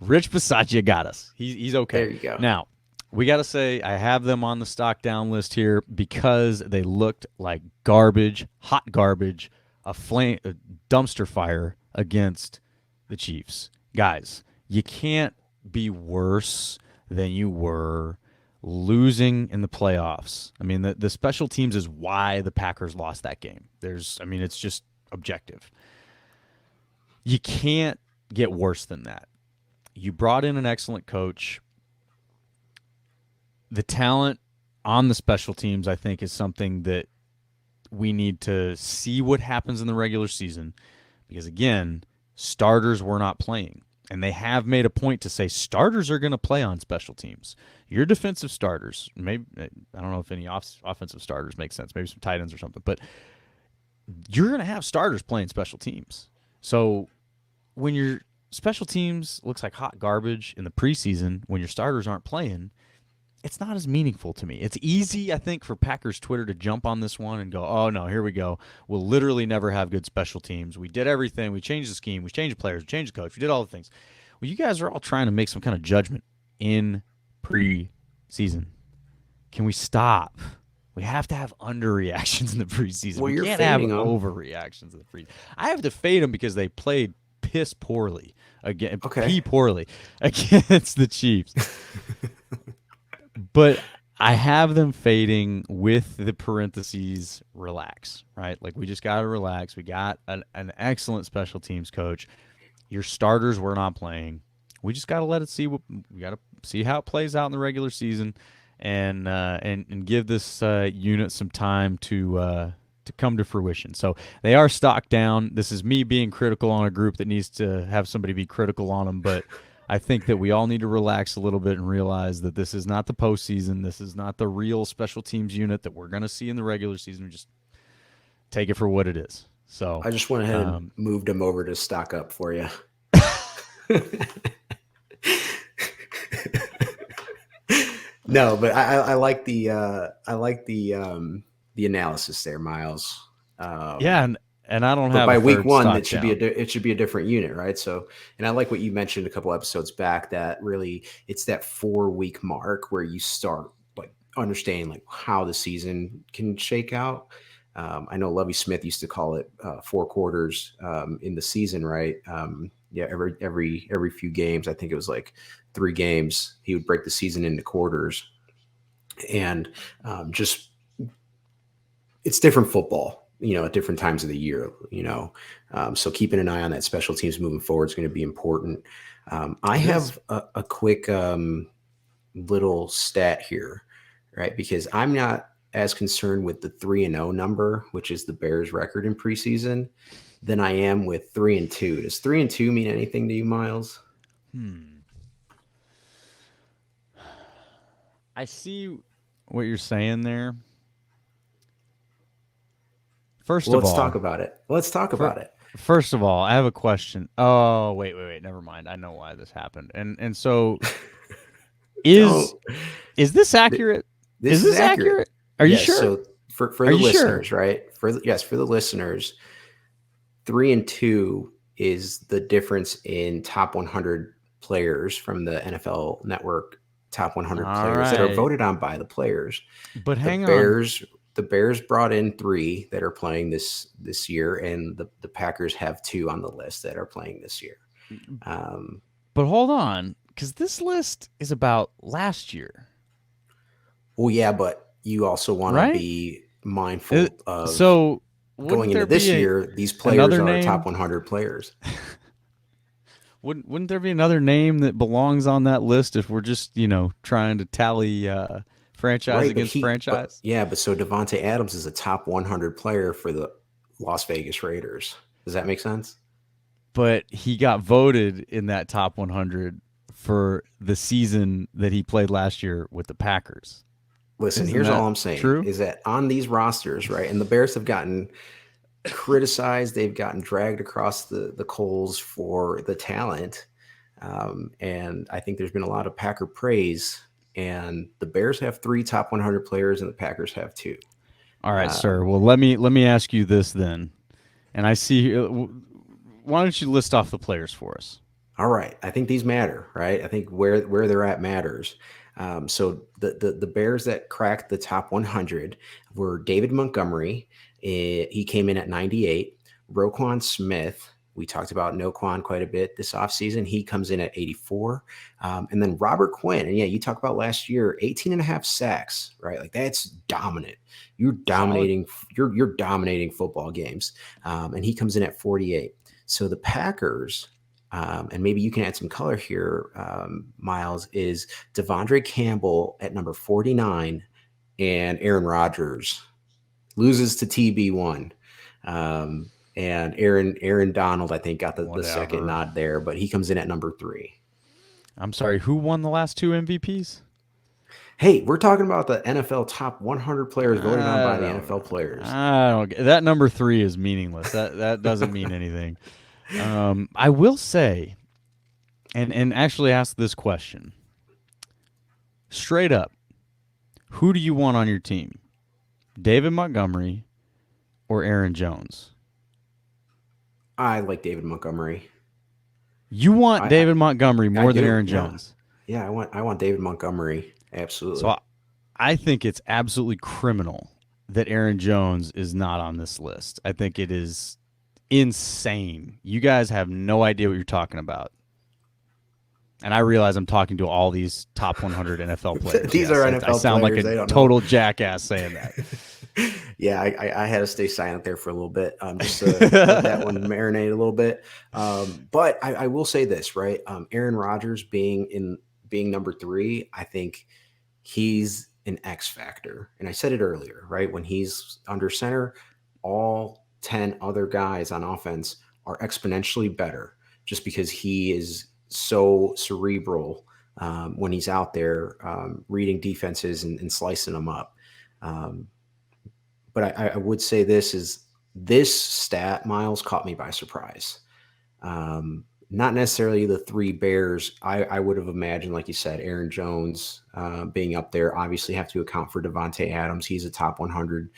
Rich Bisaccia got us. He's okay. There you go. Now, we got to say I have them on the stock down list here because they looked like garbage, hot garbage, a dumpster fire against the Chiefs. Guys, you can't be worse than you were losing in the playoffs. I mean, the special teams is why the Packers lost that game. It's just objective. You can't get worse than that. You brought in an excellent coach. The talent on the special teams, I think, is something that we need to see what happens in the regular season. Because, again, starters were not playing. And they have made a point to say starters are going to play on special teams. Your defensive starters, maybe I don't know if any offensive starters make sense, maybe some tight ends or something, but you're going to have starters playing special teams. So when your special teams looks like hot garbage in the preseason, when your starters aren't playing, it's not as meaningful to me. It's easy, I think, for Packers Twitter to jump on this one and go, oh, no, here we go. We'll literally never have good special teams. We did everything. We changed the scheme. We changed the players. We changed the coach. We did all the things. Well, you guys are all trying to make some kind of judgment in preseason. Can we stop? We have to have underreactions in the preseason. Well, we can't have overreactions in the preseason. I have to fade them because they played piss poorly against the Chiefs. But I have them fading with the parentheses relax, right? Like, we just got to relax. We got an excellent special teams coach. Your starters were not playing. We just got to let it see. We got to see how it plays out in the regular season, and give this unit some time to come to fruition. So they are stocked down. This is me being critical on a group that needs to have somebody be critical on them, but I think that we all need to relax a little bit and realize that this is not the postseason. This is not the real special teams unit that we're going to see in the regular season. We just take it for what it is. So I just went ahead and moved them over to stock up for you. No, but I like the analysis there, Myles. Yeah, and I don't have. By week one, it should be a different unit, right? So, and I like what you mentioned a couple episodes back, that really it's that 4-week mark where you start like understanding like how the season can shake out. I know Lovie Smith used to call it 4 quarters in the season, right? Every few games, I think it was like 3 games, he would break the season into quarters, and just it's different football, at different times of the year, so keeping an eye on that special teams moving forward is going to be important. I have a quick little stat here, right? Because I'm not as concerned with the 3-0 number, which is the Bears record in preseason, than I am with 3-2. Does 3-2 mean anything to you, Myles? I see what you're saying there. Let's talk about it. First of all, I have a question. Oh, wait. Never mind. I know why this happened. And so is this accurate? This is accurate. Are you sure? So for the listeners, right? For the listeners, 3-2 is the difference in top 100 players from the NFL Network top 100 players that are voted on by the players. But hang on. The Bears brought in 3 that are playing this year, and the Packers have 2 on the list that are playing this year. But hold on, because this list is about last year. Well, yeah, but you also want to be mindful of going into this year. These players are top 100 players. Wouldn't there be another name that belongs on that list if we're just trying to tally franchise Right, but against franchise? so Devonte Adams is a top 100 player for the Las Vegas Raiders. Does that make sense? But he got voted in that top 100 for the season that he played last year with the Packers. Listen, Isn't here's that all I'm saying true? is that on these rosters, right, and the Bears have gotten criticized, they've gotten dragged across the coals for the talent. And I think there's been a lot of Packer praise. And the Bears have 3 top 100 players, and the Packers have 2. All right, sir. Um, Well, let me ask you this then. And I see. Why don't you list off the players for us? all right, I think these matter, right? I think where they're at matters. So the Bears that cracked the top 100 were David Montgomery. He came in at 98. Roquan Smith. We talked about Noquan quite a bit this offseason. He comes in at 84. And then Robert Quinn. And yeah, you talk about last year, 18 and a half sacks, right? Like that's dominant. You're Solid. dominating, you're dominating football games. And he comes in at 48. So the Packers, and maybe you can add some color here, Myles, is Devondre Campbell at number 49 and Aaron Rodgers loses to TB1. And Aaron Donald, I think, got the second Whatever. nod there, but he comes in at number 3. I'm sorry. Who won the last two MVPs? Hey, we're talking about the NFL top 100 players voted on I by the don't. NFL players. I don't. That number three is meaningless. That doesn't mean anything. I will say, and actually ask this question straight up: who do you want on your team, David Montgomery or Aaron Jones? I like David Montgomery. You want I David Montgomery I more than do. Aaron Yeah. Jones. Yeah, I want David Montgomery. So Absolutely. I think it's absolutely criminal that Aaron Jones is not on this list. I think it is insane. You guys have no idea what you're talking about. And I realize I'm talking to all these top 100 NFL players. These Yes, are I NFL sound like players. a They don't know. total jackass saying that. Yeah, I had to stay silent there for a little bit, just to let that one marinate a little bit. But I will say this, right? Aaron Rodgers being number 3, I think he's an X factor, and I said it earlier, right? When he's under center, all 10 other guys on offense are exponentially better, just because he is so cerebral when he's out there reading defenses and slicing them up. Um, but I would say this stat, Myles, caught me by surprise. Not necessarily the 3 Bears. I would have imagined, like you said, Aaron Jones being up there. Obviously, have to account for Devonte Adams. He's a top 100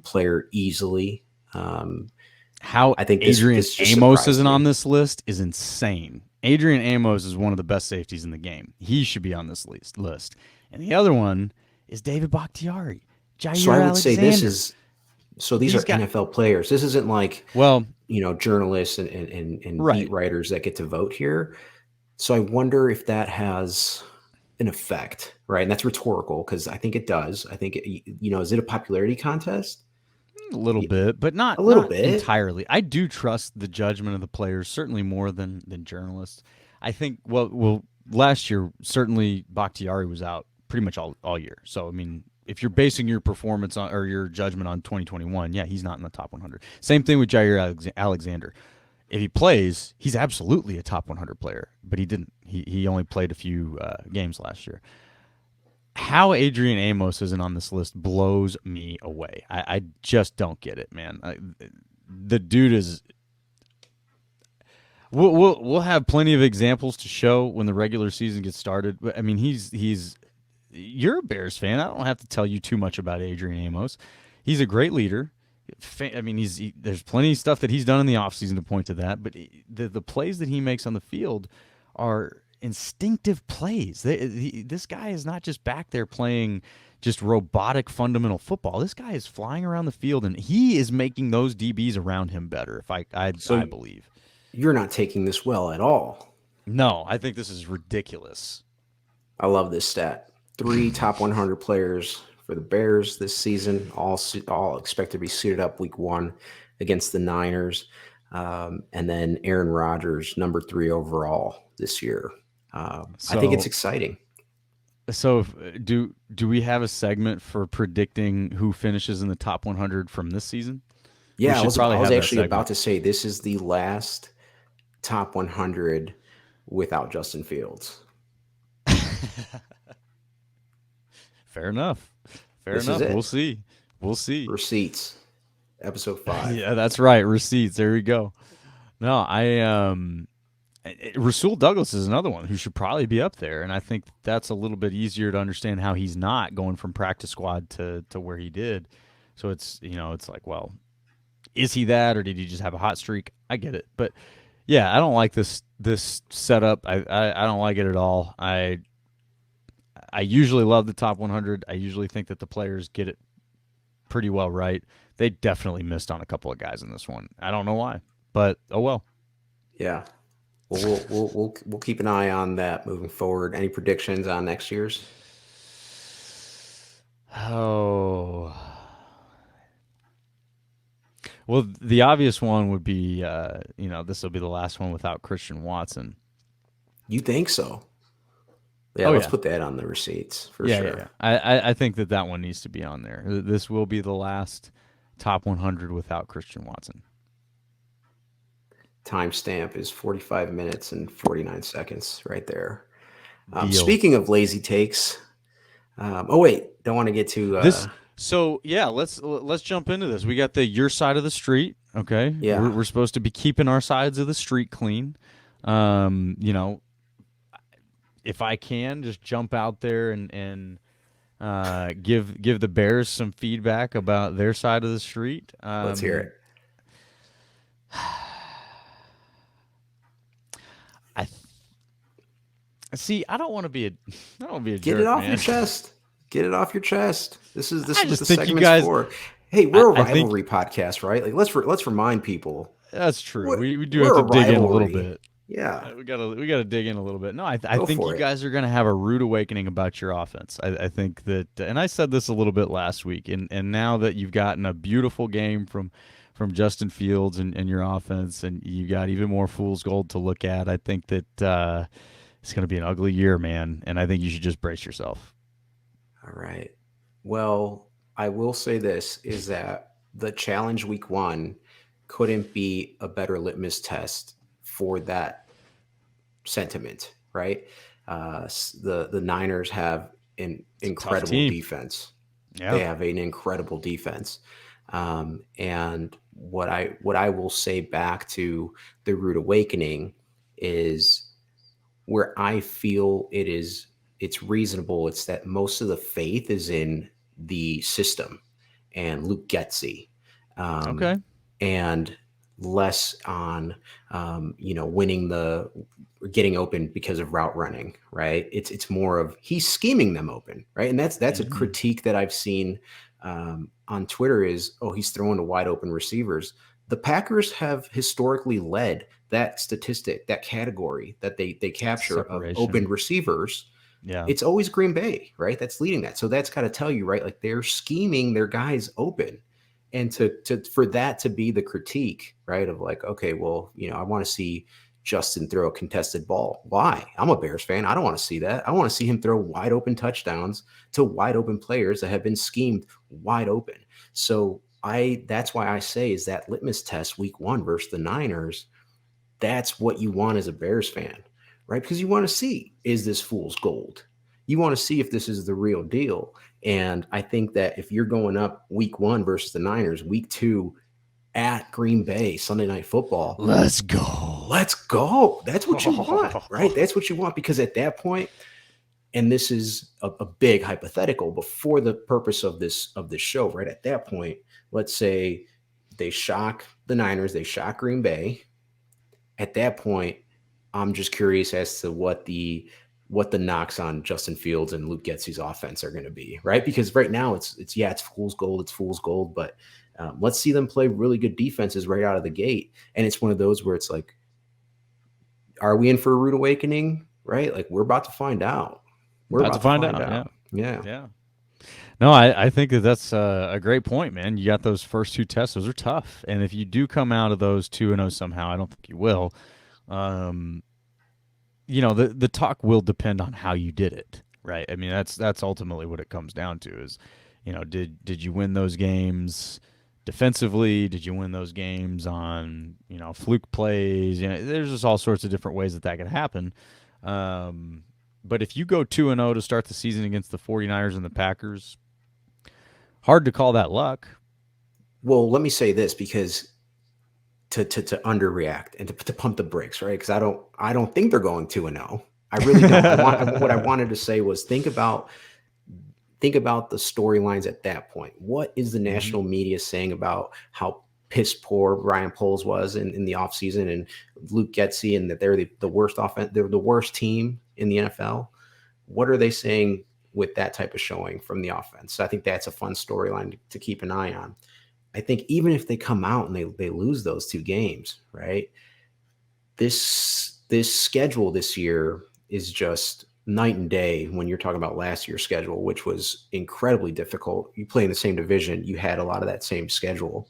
player easily. How I think Adrian this just Amos surprised isn't on me. this list is insane. Adrian Amos is one of the best safeties in the game. He should be on this list. And the other one is David Bakhtiari, So Jair I would say this Alexander. is so these These are guys. NFL players. This isn't like Well, journalists and beat right. writers that get to vote here. So I wonder if that has an effect, right? And that's rhetorical because I think it does. I think is it a popularity contest? A little Yeah, bit, but a not little not bit. entirely. I do trust the judgment of the players certainly more than journalists. I think well last year certainly Bakhtiari was out pretty much all year. So I mean, if you're basing your performance on or your judgment on 2021, yeah, he's not in the top 100. Same thing with Jair Alexander. If he plays, he's absolutely a top 100 player, but he didn't. He only played a few games last year. How Adrian Amos isn't on this list blows me away. I just don't get it, man. The dude is. We'll have plenty of examples to show when the regular season gets started. But I mean, he's. You're a Bears fan. I don't have to tell you too much about Adrian Amos. He's a great leader. I mean, there's plenty of stuff that he's done in the offseason to point to that. But the plays that he makes on the field are instinctive plays. This guy is not just back there playing just robotic fundamental football. This guy is flying around the field, and he is making those DBs around him better. If I So believe. you're not taking this well at all. No, I think this is ridiculous. I love this stat. 3 top 100 players for the Bears this season, all expect to be suited up week 1 against the Niners. And then Aaron Rodgers, number 3 overall this year. I think it's So exciting. do we have a segment for predicting who finishes in the top 100 from this season? We Yeah, should I probably was have that actually about segment. to say this is the last top 100 without Justin Fields. Fair enough. Fair This is enough. We'll it. see. We'll see. Receipts, episode 5. Yeah, that's right. Receipts. There we go. No, Rasul Douglas is another one who should probably be up there, and I think that's a little bit easier to understand how he's not going from practice squad to where he did. So it's like, well, is he that, or did he just have a hot streak? I get it, but yeah, I don't like this setup. I don't like it at all. I usually love the top 100. I usually think that the players get it pretty well right. They definitely missed on a couple of guys in this one. I don't know why, but oh well. Yeah. Well, we'll keep an eye on that moving forward. Any predictions on next year's? Oh. Well, the obvious one would be, this will be the last one without Christian Watson. You think so? Yeah, Oh let's yeah, put that on the receipts for yeah. sure. I think that one needs to be on there. This will be the last top 100 without Christian Watson. Timestamp is 45 minutes and 49 seconds right there. Deal. Speaking of lazy takes, oh wait, don't want to get too. This. So yeah, let's jump into this. We got the your side of the street. Okay, Yeah, we're supposed to be keeping our sides of the street clean. Um, you know, if I can just jump out there and give the Bears some feedback about their side of the street. let's hear it. I see. I don't want to be a I don't want to be a Get it jerk, off your man. chest. Get it off your chest. This I is what just the think you segment's guys. for. Hey, we're a I think rivalry podcast, right? Like let's remind people that's true. we're, We do have we're a to dig in a little rivalry. bit. Yeah, We gotta dig in a little bit. No, I go think for you it. guys are gonna have a rude awakening about your offense. I think that, and I said this a little bit last week, and now that you've gotten a beautiful game from Justin Fields and your offense, and you got even more fool's gold to look at, I think that it's gonna be an ugly year, man. And I think you should just brace yourself. All right. Well, I will say this is that the challenge week 1 couldn't be a better litmus test for that sentiment, right? The Niners have an It's a tough incredible team. defense. They Yeah. have an incredible defense. And what I will say back to the rude awakening is where I feel it's reasonable. It's that most of the faith is in the system and Luke Getzey, um, Okay. and less on winning the getting open because of route running. Right? It's more of he's scheming them open. Right? And that's a Hmm. critique that I've seen on Twitter is he's throwing to wide open receivers. The Packers have historically led that statistic, that category that they capture of open Separation. receivers. Yeah. It's always Green Bay, right? That's leading that. So that's got to tell you, right? Like they're scheming their guys open. And to for that to be the critique, right? Of like, okay, well, I want to see Justin throw a contested ball. Why? I'm a Bears fan. I don't want to see that. I want to see him throw wide open touchdowns to wide open players that have been schemed wide open. So that's why I say is that litmus test week 1 versus the Niners. That's what you want as a Bears fan, right? Because you want to see, is this fool's gold? You want to see if this is the real deal. And I think that if you're going up week 1 versus the Niners, week 2 at Green Bay, Sunday Night Football, Let's go. let's go. That's what you want, right? That's what you want because at that point, and this is a big hypothetical, but for the purpose of this show, right? At that point, let's say they shock the Niners, they shock Green Bay. At that point, I'm just curious as to what the knocks on Justin Fields and Luke Getzey's offense are going to be, right? Because right now it's fool's gold, but let's see them play really good defenses right out of the gate, and it's one of those where it's like, are we in for a rude awakening? Right? Like we're about to find out. We're About to about to find find out. Yeah. out. Yeah. Yeah. No, I think that that's a great point, man. You got those first two tests; those are tough. And if you do come out of those 2-0 somehow, I don't think you will. Um, the talk will depend on how you did it, right? I mean, that's ultimately what it comes down to. Is did you win those games defensively? Did you win those games on fluke plays? There's just all sorts of different ways that could happen. Um, but if you go 2-0 to start the season against the 49ers and the Packers, hard to call that luck. Well, let me say this, because to underreact and to pump the brakes, right? Because I don't think they're going 2-0. I really don't. What I wanted to say was think about the storylines at that point. What is the Mm-hmm. national media saying about how piss poor Ryan Poles was in the offseason, and Luke Getsy, and that they're the worst offense, they're the worst team in the NFL? What are they saying with that type of showing from the offense? So I think that's a fun storyline to keep an eye on. I think even if they come out and they lose those two games, right? This schedule this year is just night and day when you're talking about last year's schedule, which was incredibly difficult. You play in the same division, you had a lot of that same schedule.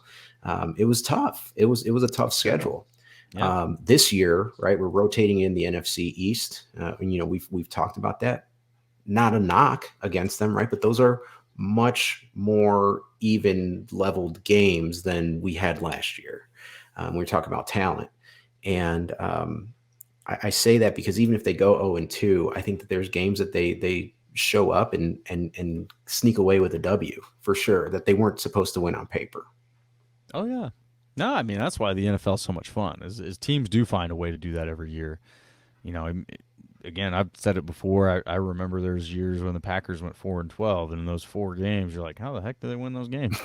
It was tough. It was a tough Yeah. schedule. Yeah. This year, right? We're rotating in the NFC East. And, we've talked about that. Not a knock against them, right? But those are much more even leveled games than we had last year. We talk about talent. And I say that because even if they go 0-2, I think that there's games that they show up and sneak away with a W for sure, that they weren't supposed to win on paper. Oh yeah. No, I mean that's why the NFL is so much fun. Is teams do find a way to do that every year. You know, again, I've said it before. I remember there's years when the Packers went 4-12, and in those four games, you're like, how the heck did they win those games?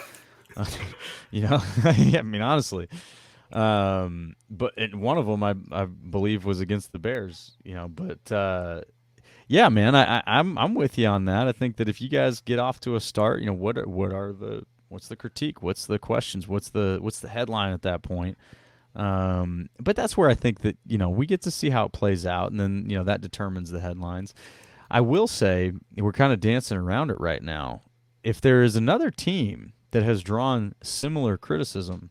I mean, honestly. But one of them I believe was against the Bears. But yeah, man, I'm with you on that. I think that if you guys get off to a start, what's the critique? What's the questions? What's the headline at that point? But that's where I think that we get to see how it plays out, and then that determines the headlines. I will say we're kind of dancing around it right now. If there is another team that has drawn similar criticism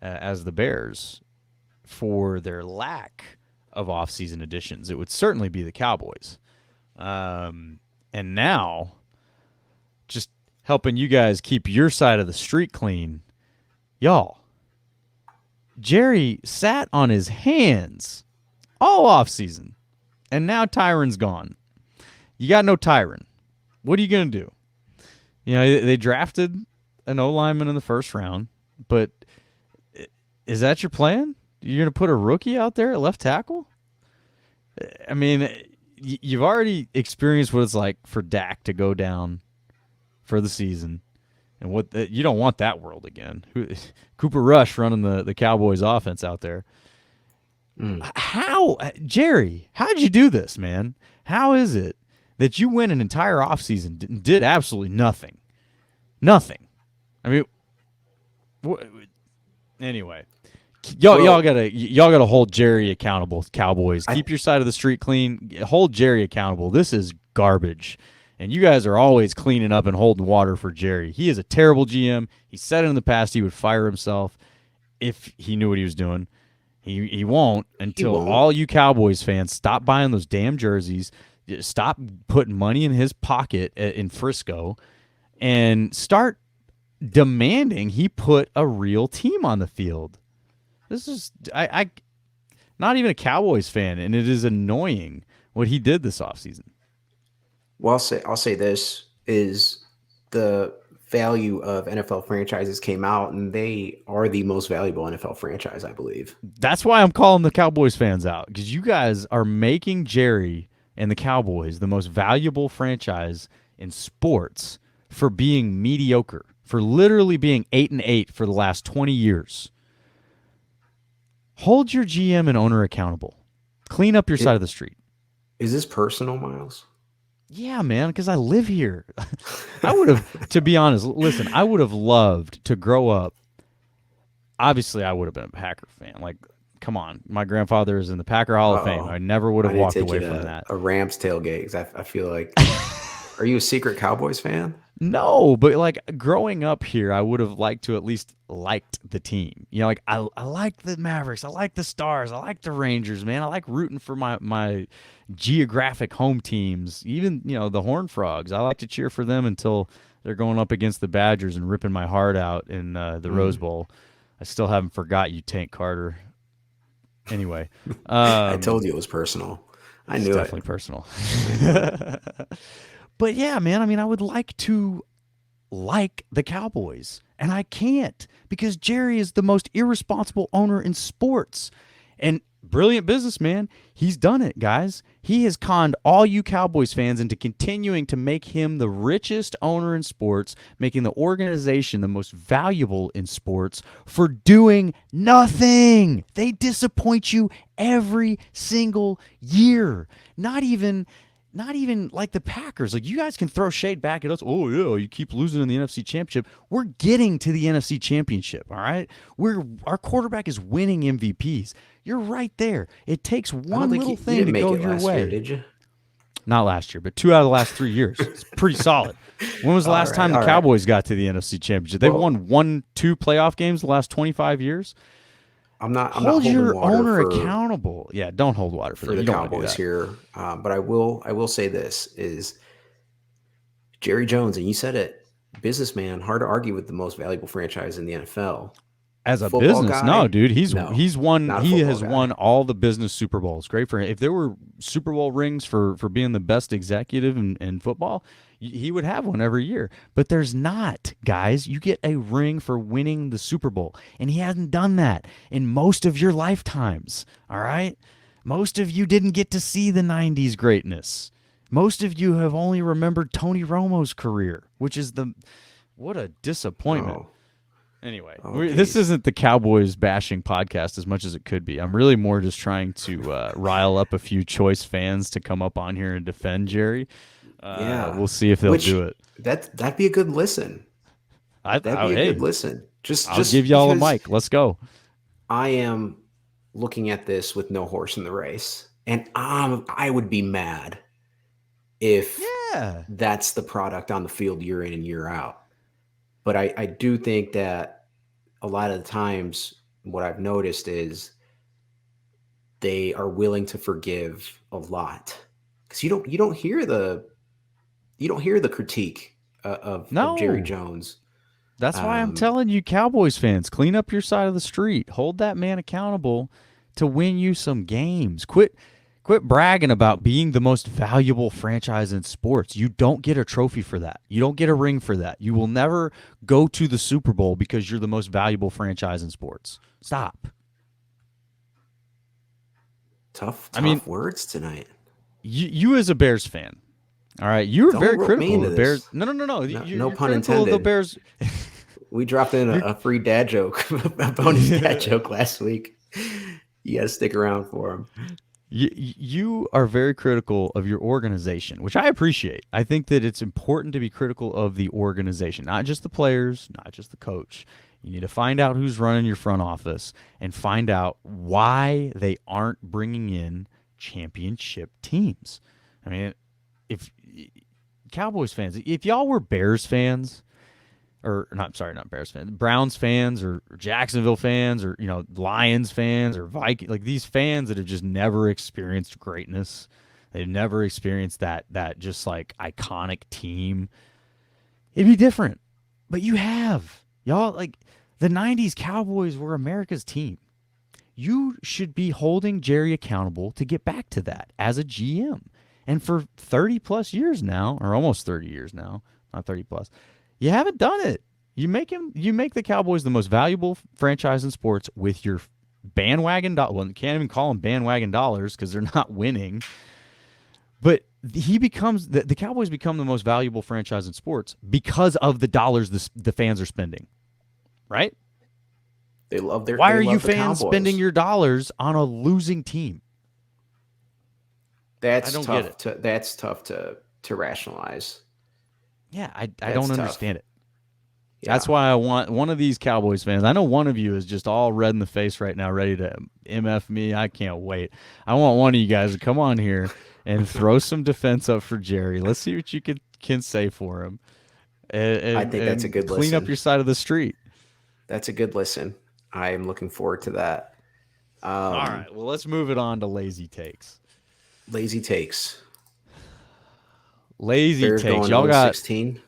as the Bears for their lack of offseason additions, it would certainly be the Cowboys. And now, just helping you guys keep your side of the street clean, y'all. Jerry sat on his hands all offseason, and now Tyron's gone. You got no Tyron. What are you going to do? They drafted an O lineman in the first round, but is that your plan? You're going to put a rookie out there at left tackle? I mean, you've already experienced what it's like for Dak to go down for the season, and you don't want that world again. Cooper Rush running the Cowboys offense out there. How, Jerry? How'd you do this, man? How is it that you went an entire offseason and did absolutely nothing? Nothing. I mean, anyway, y'all gotta hold Jerry accountable. Cowboys, keep your side of the street clean. Hold Jerry accountable. This is garbage, and you guys are always cleaning up and holding water for Jerry. He is a terrible GM. He said it in the past he would fire himself if he knew what he was doing. He won't until all you Cowboys fans stop buying those damn jerseys, stop putting money in his pocket in Frisco, and start demanding he put a real team on the field. This is I not even a Cowboys fan, and it is annoying what he did this offseason. Well, I'll say this is the value of NFL franchises came out, and they are the most valuable NFL franchise, I believe. That's why I'm calling the Cowboys fans out, because you guys are making Jerry and the Cowboys the most valuable franchise in sports for being mediocre, for literally being 8-8 for the last 20 years. Hold your GM and owner accountable. Clean up your side of the street. Is this personal, Myles? Yeah, man, because I live here. I would have, to be honest, listen, I would have loved to grow up. Obviously, I would have been a Packer fan. Like, come on. My grandfather is in the Packer Hall of Fame. I never would have walked away from that. A Rams tailgate, because I feel like Are you a secret Cowboys fan? No, but like growing up here, I would have liked to at least liked the team. You know, like I like the Mavericks, I like the Stars, I like the Rangers, man. I like rooting for my geographic home teams. Even, you know, the Horned Frogs. I like to cheer for them until they're going up against the Badgers and ripping my heart out in the Rose Bowl. I still haven't forgot you, Tank Carter. Anyway, I told you it was personal. I it's knew it. definitely personal. I knew it. But yeah, man, I mean, I would like to like the Cowboys, and I can't because Jerry is the most irresponsible owner in sports. And brilliant businessman, he's done it, guys. He has conned all you Cowboys fans into continuing to make him the richest owner in sports, making the organization the most valuable in sports for doing nothing. They disappoint you every single year. Not even like the Packers. Like, you guys can throw shade back at us. Oh yeah, you keep losing in the NFC Championship. We're getting to the NFC Championship. All right, our quarterback is winning MVPs. You're right there. It takes I don't one think little you thing didn't to make go it your last way. year, did you? Not last year, but 2 out of the last 3 years. It's pretty solid. When was the last time the Cowboys got to the NFC Championship? They've won 1-2 playoff games the last 25 years. I'm not Hold holding your water owner for accountable. Yeah, don't hold water for them. the You don't want to do Cowboys that. here, but I will say this is Jerry Jones, and you said it, businessman, hard to argue with the most valuable franchise in the NFL. As a Football business, no, guy, dude. no, not a He football has won guy. all the business Super Bowls. Great for him. If there were Super Bowl rings for being the best executive in football, he would have one every year. But there's not, guys. You get a ring for winning the Super Bowl, and he hasn't done that in most of your lifetimes. All right, most of you didn't get to see the '90s greatness. Most of you have only remembered Tony Romo's career, which is what a disappointment. Oh, Anyway, oh, this geez. isn't the Cowboys bashing podcast as much as it could be. I'm really more just trying to rile up a few choice fans to come up on here and defend Jerry. Yeah. We'll see if they'll Which do it. that'd be a good listen. That'd be a good Hey, listen. I'll give Just y'all a because mic. Let's go. I am looking at this with no horse in the race, and I would be mad if Yeah. that's the product on the field year in and year out. But I do think that a lot of the times what I've noticed is they are willing to forgive a lot because you don't hear the critique of Jerry No. Jones. That's why I'm Um, telling you, Cowboys fans, clean up your side of the street. Hold that man accountable to win you some games. Quit bragging about being the most valuable franchise in sports. You don't get a trophy for that. You don't get a ring for that. You will never go to the Super Bowl because you're the most valuable franchise in sports. Stop. tough I mean, words tonight. you as a Bears fan, all right, you were Don't very rope me critical into of the Bears. this. No. No, no You're pun critical of the intended. Bears. We dropped in You're a free dad joke, a bonus dad joke last week. You got to stick around for him. You are very critical of your organization, which I appreciate. I think that it's important to be critical of the organization, not just the players, not just the coach. You need to find out who's running your front office and find out why they aren't bringing in championship teams. I mean, if Cowboys fans, if y'all were Bears fans, or not, sorry, not Bears fans, Browns fans or Jacksonville fans or, you know, Lions fans or Viking, like these fans that have just never experienced greatness. They've never experienced that just like iconic team. It'd be different. But you have. Y'all, like, the 90s Cowboys were America's team. You should be holding Jerry accountable to get back to that as a GM. And for 30 plus years now, or almost 30 years now, not 30 plus, you haven't done it. You make the Cowboys the most valuable franchise in sports with your bandwagon well, you can't even call them bandwagon dollars because they're not winning. But the Cowboys become the most valuable franchise in sports because of the dollars the fans are spending. Right? Why are you fans spending your dollars on a losing team? I don't get it. That's tough to rationalize. Yeah, I That's don't tough. understand it. Yeah. That's why I want one of these Cowboys fans. I know one of you is just all red in the face right now, ready to MF me. I can't wait. I want one of you guys to come on here and throw some defense up for Jerry. Let's see what you can say for him, I think that's a and good clean up listen. your side of the street. That's a good listen. I am looking forward to that. All Um, right, well, let's move it on to lazy takes. Lazy takes. Lazy Bears takes. going Y'all 0 got. 16.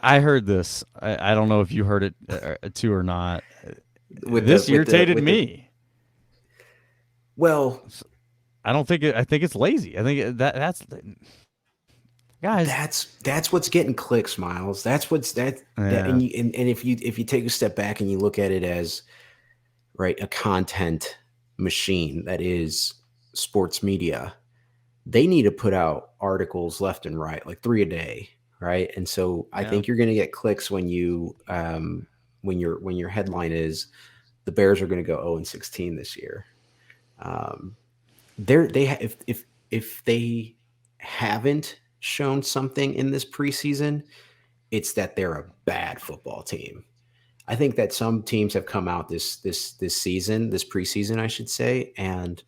I heard this. I don't know if you heard it too or not. with the This with the irritated with the me. well, I don't think it. I think it's lazy. I think that's guys. that's what's getting clicks, Miles. That's what's that Yeah, and if you take a step back and you look at it as right a content machine that is sports media, they need to put out articles left and right, like 3 a day, right? And so I yeah. think you're going to get clicks when you when your headline is the Bears are going to go 0-16 this year. Um, if they haven't shown something in this preseason, it's that they're a bad football team. I think that some teams have come out this season, this preseason, I should say, and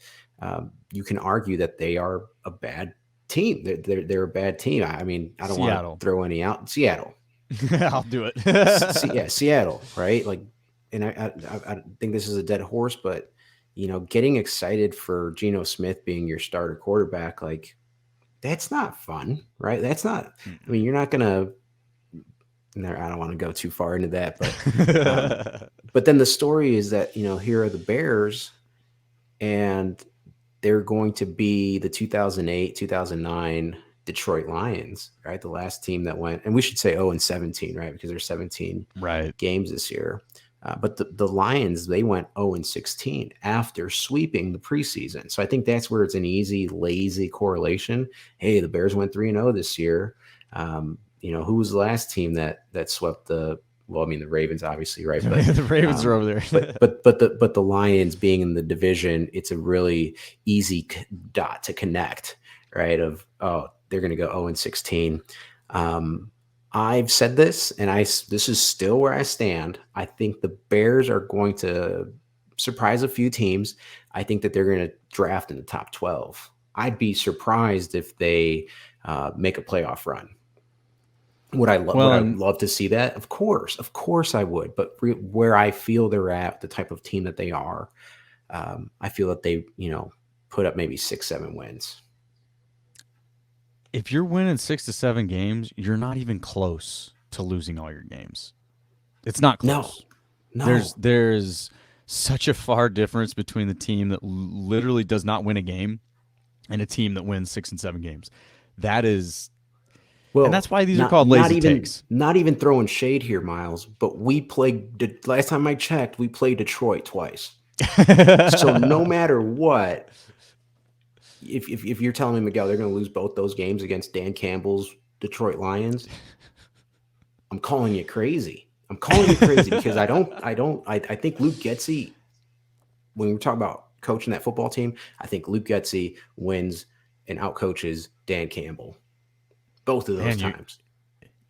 you can argue that they are a bad team. They're a bad team. I mean, I don't want to Seattle. throw any out. Seattle, I'll do it. Yeah, Seattle, right? Like, and I think this is a dead horse, but getting excited for Geno Smith being your starter quarterback, like that's not fun, right? That's not. I mean, you're not gonna. I don't want to go too far into that, um, but then the story is that here are the Bears, and they're going to be the 2008 2009 Detroit Lions, right? The last team that went, and we should say 0-17, right? Because there's 17 Right. games this year. But the Lions, they went 0-16 after sweeping the preseason. So I think that's where it's an easy, lazy correlation. Hey, the Bears went 3-0 this year. Who was the last team that swept the? Well, I mean the Ravens, obviously, right? But The Ravens are over there. but the Lions being in the division, it's a really easy dot to connect, right? Of they're going to go 0-16. I've said this, and this is still where I stand. I think the Bears are going to surprise a few teams. I think that they're going to draft in the top 12. I'd be surprised if they make a playoff run. Would Well, I and love to see that? Of course I would. But where I feel they're at, the type of team that they are, I feel that they put up maybe 6-7 wins. if you're winning 6 to 7 games, you're not even close to losing all your games. It's not No, close. There's no. there's such a far difference between the team that literally does not win a game and a team that wins 6 and 7 games. That is, and that's Well, why these are not called not lazy even takes. not even throwing shade here, Miles. But we played last time I checked, we played Detroit twice. So no matter what, if you're telling me, Miguel, they're going to lose both those games against Dan Campbell's Detroit Lions, I'm calling you crazy. I'm calling you crazy because I think Luke Getsy, when we're talking about coaching that football team, I think Luke Getsy wins and outcoaches Dan Campbell both of those Man, times.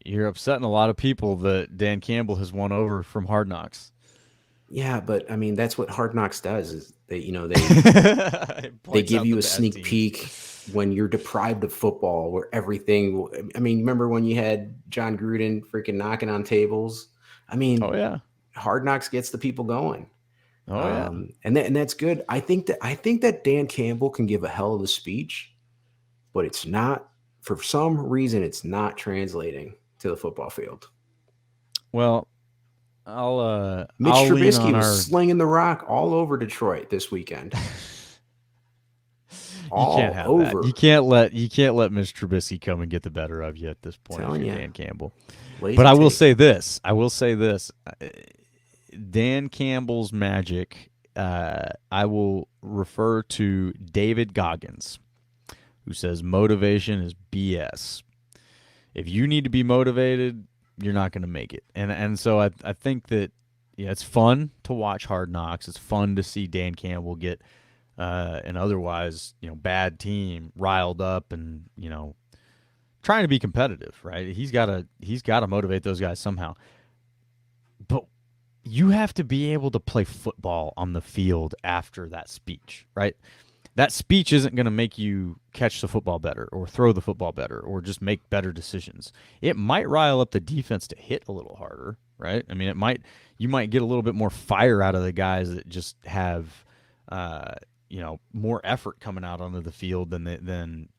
you're upsetting a lot of people that Dan Campbell has won over from Hard Knocks. Yeah, but I mean that's what Hard Knocks does is It they points give out the you a bad sneak teams. peek when you're deprived of football, where everything. I mean, remember when you had John Gruden freaking knocking on tables? I Oh mean, yeah. Hard Knocks gets the people going, Oh yeah. and that's good. I think that Dan Campbell can give a hell of a speech, but it's not for some reason it's not translating to the football field. Well, Mitch I'll lean Trubisky on was our. slinging the rock all over Detroit this weekend, You can't all have that. over. You can't let Mr. Trubisky come and get the better of you at this point if Telling you're you, Dan Campbell. But lazy I will take. say this. I will say this. Dan Campbell's magic. I will refer to David Goggins, who says motivation is BS. If you need to be motivated, you're not going to make it. And so I think that it's fun to watch Hard Knocks. It's fun to see Dan Campbell get an otherwise bad team riled up and trying to be competitive. Right? He's got to motivate those guys somehow. But you have to be able to play football on the field after that speech, right? That speech isn't going to make you catch the football better or throw the football better or just make better decisions. It might rile up the defense to hit a little harder, right? I mean, you might get a little bit more fire out of the guys that just have, uh, more effort coming out onto the field than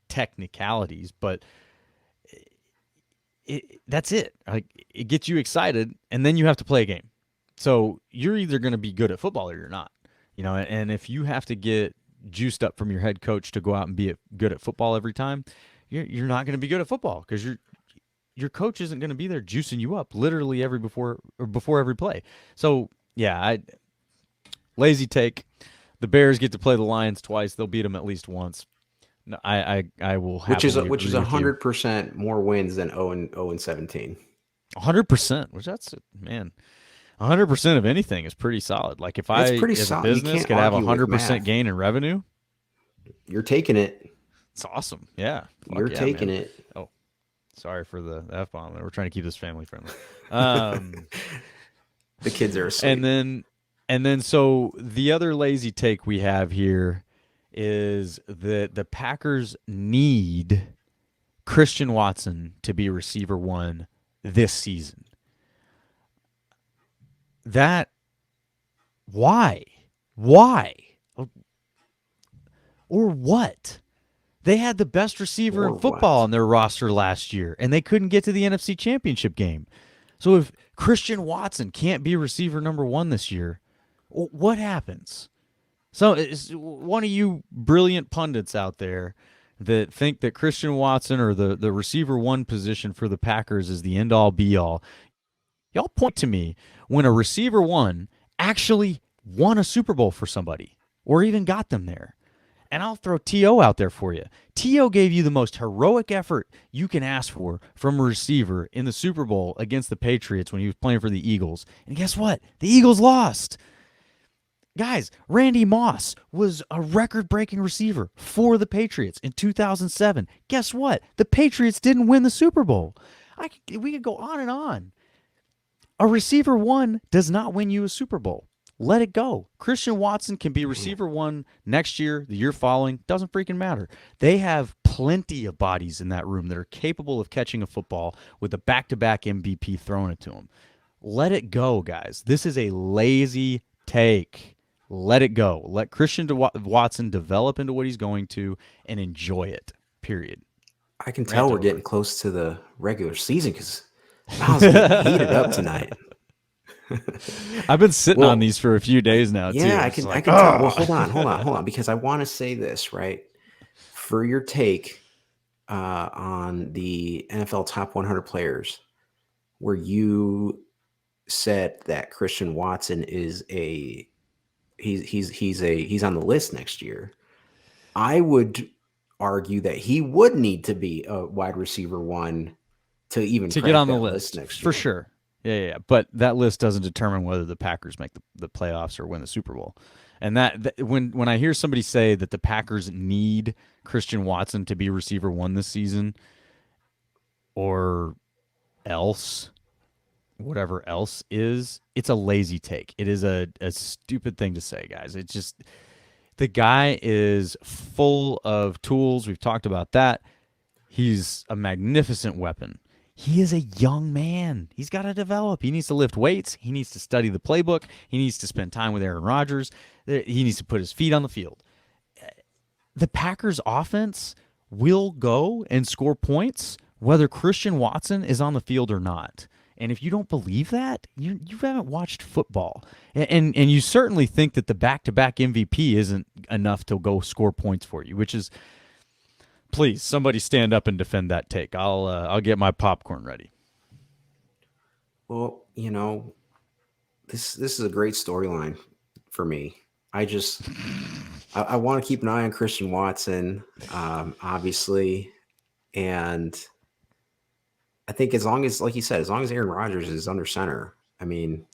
technicalities. But that's it. Like, it gets you excited, and then you have to play a game. So you're either going to be good at football or you're not. And if you have to get juiced up from your head coach to go out and be good at football every time, you're not going to be good at football because your coach isn't going to be there juicing you up literally before every play. So yeah, lazy take. The Bears get to play the Lions twice. They'll beat them at least once. No, I will which is happily which is agree with you. 100% more wins than 0-17. 100%, which that's man. 100% of anything is pretty solid. Like if It's I, pretty as a solid. You business, can't could have argue with 100% math. gain in revenue, You're taking it. it's awesome. Yeah, You're yeah, taking man. it. Oh, sorry for the F bomb. We're trying to keep this family friendly. The kids are asleep. And then so the other lazy take we have here is that the Packers need Christian Watson to be receiver one this season. That why? Why? Or what? They had the best receiver Or in football what? on their roster last year, and they couldn't get to the NFC Championship game. So if Christian Watson can't be receiver number one this year, what happens? So it's one of you brilliant pundits out there that think that Christian Watson or the receiver one position for the Packers is the end all be all. Y'all point to me when a receiver one actually won a Super Bowl for somebody or even got them there. And I'll throw T.O. out there for you. T.O. gave you the most heroic effort you can ask for from a receiver in the Super Bowl against the Patriots when he was playing for the Eagles. And guess what? The Eagles lost. Guys, Randy Moss was a record-breaking receiver for the Patriots in 2007. Guess what? The Patriots didn't win the Super Bowl. We could go on and on. A receiver one does not win you a Super Bowl. Let it go. Christian Watson can be receiver one next year, the year following. Doesn't freaking matter. They have plenty of bodies in that room that are capable of catching a football with a back-to-back MVP throwing it to them. Let it go, guys. This is a lazy take. Let it go. Let Christian Watson develop into what he's going to and enjoy it. Period. I can tell Rant we're getting over. close to the regular season because Miles getting heated up tonight. I've been sitting on Well, these for a few days now too. yeah, I It's can I like, can tell. Well, hold on, because I want to say this right for your take on the NFL top 100 players, where you said that Christian Watson is he's on the list next year. I would argue that he would need to be a wide receiver one to even to get crack on the that list list next for year. sure. Yeah. But that list doesn't determine whether the Packers make the playoffs or win the Super Bowl. And that when I hear somebody say that the Packers need Christian Watson to be receiver one this season, or else whatever else is, it's a lazy take. It is a stupid thing to say, guys. It's just the guy is full of tools. We've talked about that. He's a magnificent weapon. He is a young man. He's got to develop. He needs to lift weights. He needs to study the playbook. He needs to spend time with Aaron Rodgers. He needs to put his feet on the field. The Packers offense will go and score points whether Christian Watson is on the field or not. And if you don't believe that, you haven't watched football. And you certainly think that the back-to-back MVP isn't enough to go score points for you, which is, please, somebody stand up and defend that take. I'll get my popcorn ready. Well, this is a great storyline for me. I want to keep an eye on Christian Watson, obviously, and I think as long as, like you said, as long as Aaron Rodgers is under center, I mean,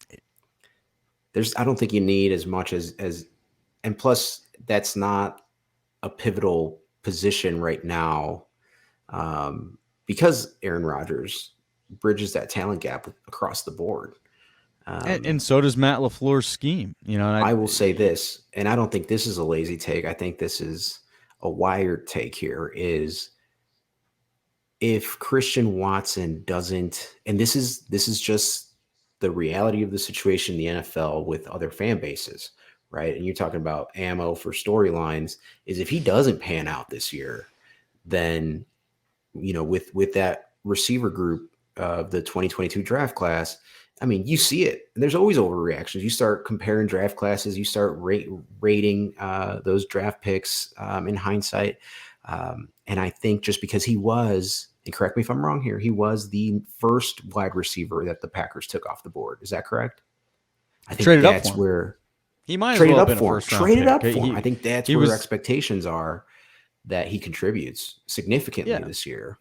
I don't think you need as much and plus that's not a pivotal position right now, because Aaron Rodgers bridges that talent gap across the board. And so does Matt LaFleur's scheme. I will say this, and I don't think this is a lazy take. I think this is a wired take here is if Christian Watson doesn't, and this is just the reality of the situation in the NFL with other fan bases, right? And you're talking about ammo for storylines, is if he doesn't pan out this year, then with that receiver group of the 2022 draft class, I mean, you see it. There's always overreactions. You start comparing draft classes. You start rating those draft picks in hindsight. And I think just because he was, and correct me if I'm wrong here, he was the first wide receiver that the Packers took off the board. Is that correct? I think Traded up that's for him. where He might as traded well up have been a for him. first round Traded pick. up for him. I think that's where was, expectations are that he contributes significantly this year.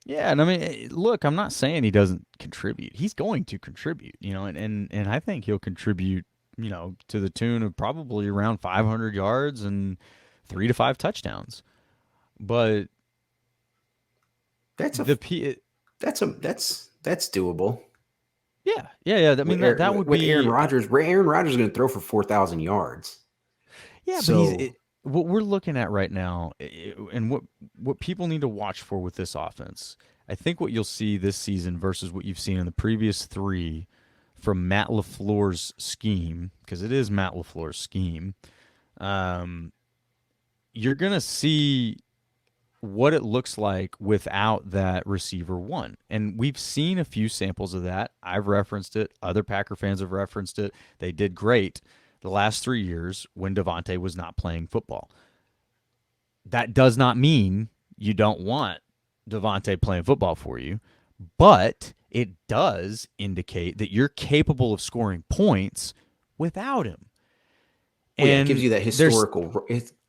Yeah, and I mean, look, I'm not saying he doesn't contribute. He's going to contribute, and I think he'll contribute, to the tune of probably around 500 yards and 3 to 5 touchdowns. But that's doable. Yeah. I mean, that would be Aaron Rodgers. Aaron Rodgers is going to throw for 4,000 yards. Yeah, so, but what we're looking at right now, and what people need to watch for with this offense, I think what you'll see this season versus what you've seen in the previous 3 from Matt LaFleur's scheme, because it is Matt LaFleur's scheme, you're going to see what it looks like without that receiver one. And we've seen a few samples of that. I've referenced it. Other Packer fans have referenced it. They did great the last 3 years when Davante was not playing football. That does not mean you don't want Davante playing football for you, but it does indicate that you're capable of scoring points without him. And it gives you that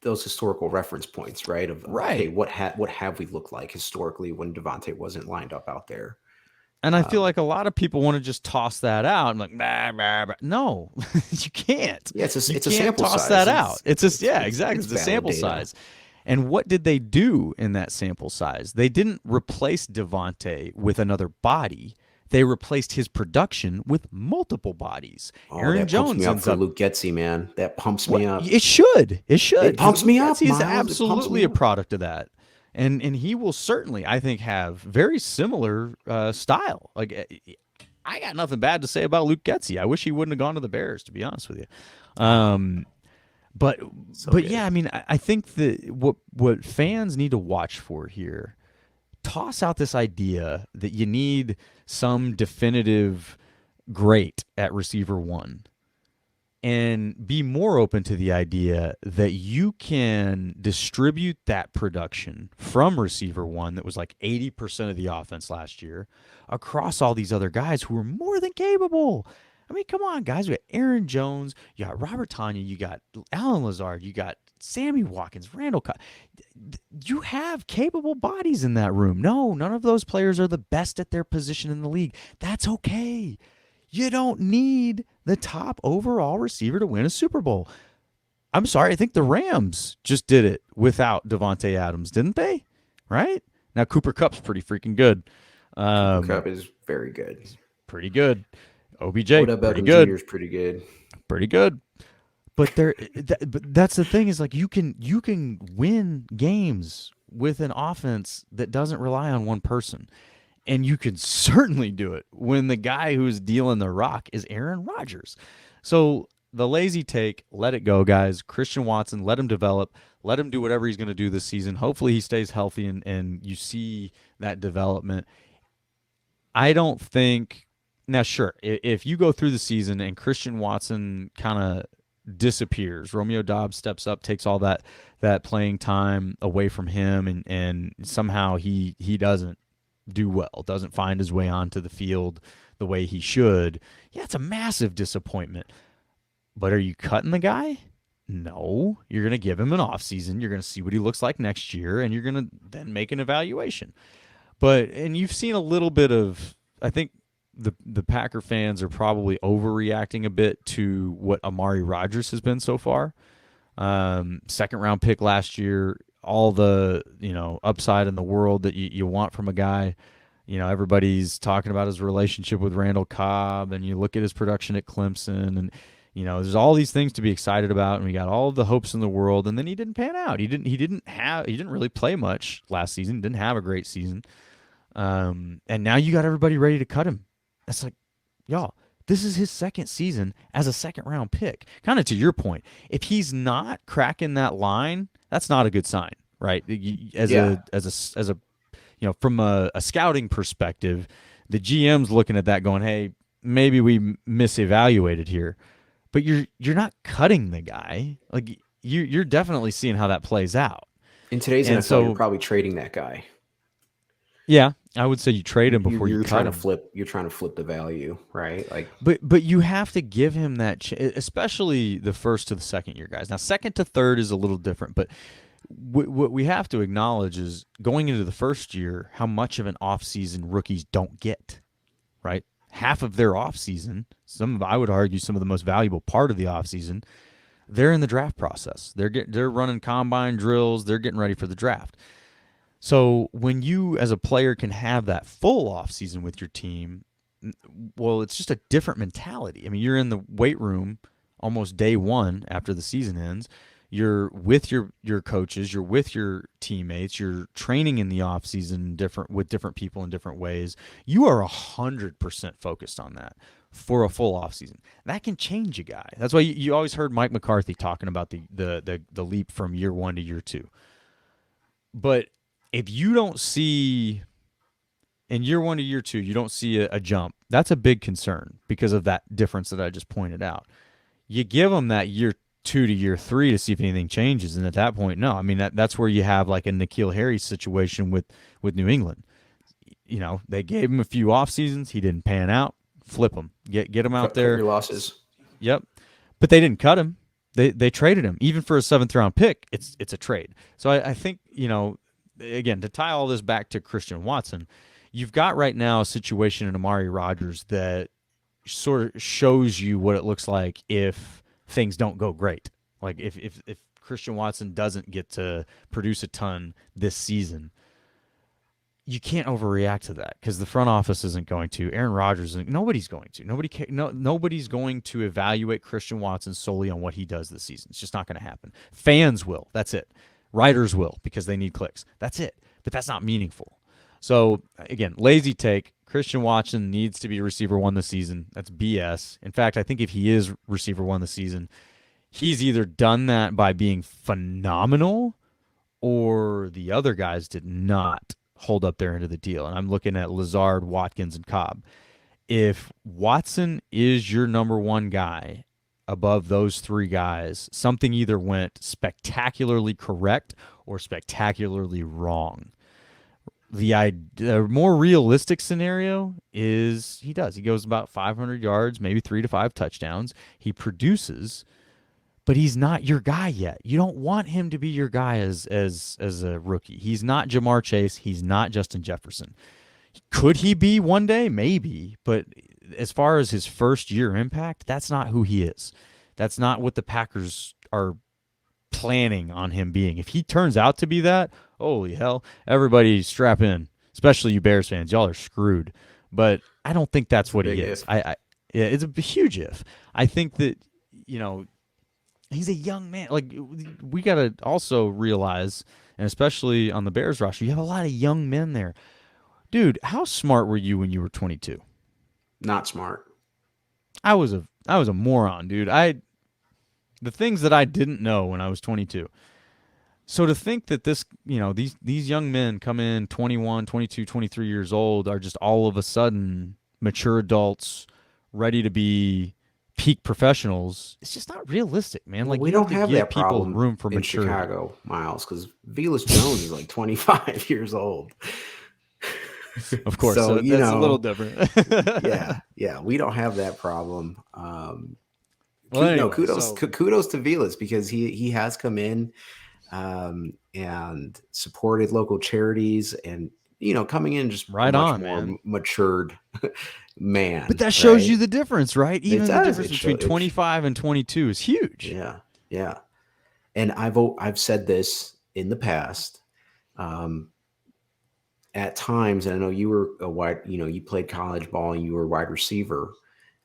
those historical reference points, right? Right. Okay, what have we looked like historically when Davante wasn't lined up out there? And I feel like a lot of people want to just toss that out. I'm like, bah. No, you can't. Yeah, it's a sample size. Toss that out. Exactly. It's a sample size. And what did they do in that sample size? They didn't replace Davante with another body. They replaced his production with multiple bodies. Aaron Jones pumps me up for Luke Getsy, man. That pumps me up. It should. It pumps me up. He's absolutely a product of that. And he will certainly, I think, have very similar style. Like, I got nothing bad to say about Luke Getsy. I wish he wouldn't have gone to the Bears, to be honest with you. But yeah, I mean, I think that what fans need to watch for here, toss out this idea that you need some definitive great at receiver one, and be more open to the idea that you can distribute that production from receiver one that was like 80% of the offense last year across all these other guys who are more than capable. I mean, come on, guys. We got Aaron Jones, you got Robert Tonyan, you got Alan Lazard, you got Sammy Watkins, Randall Cobb. You have capable bodies in that room. No, none of those players are the best at their position in the league. That's okay. You don't need the top overall receiver to win a Super Bowl. I'm sorry, I think the Rams just did it without Davante Adams, didn't they? Right? Now, Cooper Kupp's pretty freaking good. Cooper Kupp is very good. Pretty good. OBJ, pretty good. Jr. is pretty good. Pretty good. But but that's the thing is, like, you can win games with an offense that doesn't rely on one person. And you can certainly do it when the guy who's dealing the rock is Aaron Rodgers. So the lazy take, let it go, guys. Christian Watson, let him develop. Let him do whatever he's going to do this season. Hopefully he stays healthy and you see that development. I don't think – now, sure, if you go through the season and Christian Watson kind of disappears, Romeo Doubs steps up, takes all that playing time away from him, and somehow he doesn't do well, doesn't find his way onto the field the way he should, yeah, it's a massive disappointment. But are you cutting the guy? No. You're going to give him an offseason. You're going to see what he looks like next year, and you're going to then make an evaluation. And you've seen a little bit of, I think the Packer fans are probably overreacting a bit to what Amari Rodgers has been so far. Second round pick last year, all the upside in the world that you want from a guy, everybody's talking about his relationship with Randall Cobb, and you look at his production at Clemson, and there's all these things to be excited about, and we got all of the hopes in the world, and then he didn't pan out. He didn't really play much last season. Didn't have a great season. And now you got everybody ready to cut him. It's like, y'all, this is his second season as a second round pick. Kind of to your point, if he's not cracking that line, that's not a good sign, right? As a from a scouting perspective, the GM's looking at that going, hey, maybe we misevaluated here. But you're not cutting the guy. Like you're definitely seeing how that plays out. In today's NFL, you're probably trading that guy. Yeah, I would say you trade him before you cut him. You're trying to flip the value, right? Like, but you have to give him that, especially the first to the second year guys. Now, second to third is a little different, but what we have to acknowledge is going into the first year, how much of an offseason rookies don't get, right? Half of their offseason, I would argue some of the most valuable part of the offseason, they're in the draft process. They're running combine drills. They're getting ready for the draft. So when you as a player can have that full offseason with your team, well, it's just a different mentality. I mean, you're in the weight room almost day one after the season ends. You're with your coaches, you're with your teammates, you're training in the offseason with different people in different ways. You are 100% focused on that for a full offseason. That can change a guy. That's why you always heard Mike McCarthy talking about the leap from year one to year two. But if you don't see in year one to year two, you don't see a jump, that's a big concern because of that difference that I just pointed out. You give them that year 2 to year 3 to see if anything changes, and at that point, no. I mean, that's where you have like a N'Keal Harry situation with New England. They gave him a few off seasons, he didn't pan out. Flip him, get him out there. Your losses. Yep, but they didn't cut him. They traded him, even for a 7th round pick. It's a trade. So I think again, to tie all this back to Christian Watson, you've got right now a situation in Amari Rodgers that sort of shows you what it looks like if things don't go great. Like if Christian Watson doesn't get to produce a ton this season, you can't overreact to that because the front office isn't going to. Aaron Rodgers, nobody's going to. Nobody's going to evaluate Christian Watson solely on what he does this season. It's just not going to happen. Fans will. That's it. Writers will because they need clicks. That's it. But that's not meaningful. So, again, lazy take. Christian Watson needs to be receiver one this season. That's BS. In fact, I think if he is receiver one this season, he's either done that by being phenomenal or the other guys did not hold up their end of the deal. And I'm looking at Lazard, Watkins, and Cobb. If Watson is your number one guy above those three guys, something either went spectacularly correct or spectacularly wrong. The more realistic scenario is he goes about 500 yards, maybe 3 to 5 touchdowns. He produces, but he's not your guy yet. You don't want him to be your guy as a rookie. He's not Jamar Chase. He's not Justin Jefferson. Could he be one day? Maybe, but as far as his first year impact, that's not who he is. That's not what the Packers are planning on him being. If he turns out to be that, holy hell, everybody strap in, especially you Bears fans. Y'all are screwed. But I don't think that's what he is. Yeah, it's a huge if. I think that, he's a young man. Like, we got to also realize, and especially on the Bears roster, you have a lot of young men there. Dude, how smart were you when you were 22? Not smart. I was a moron, dude. The things that I didn't know when I was 22. So to think that these young men come in 21, 22, 23 years old are just all of a sudden mature adults ready to be peak professionals, it's just not realistic, man. Well, like we don't have that people problem room for in maturity. Chicago, Myles, because Velus Jones is like 25 years old. Of course, so that's a little different. yeah, we don't have that problem. Kudos to Velus because he has come in and supported local charities and coming in just right much on, more man. Matured man. But that shows you the difference, right? Even the difference between 25 and 22 is huge. Yeah. And I've said this in the past. at times, and I know you were a wide, you played college ball and you were a wide receiver.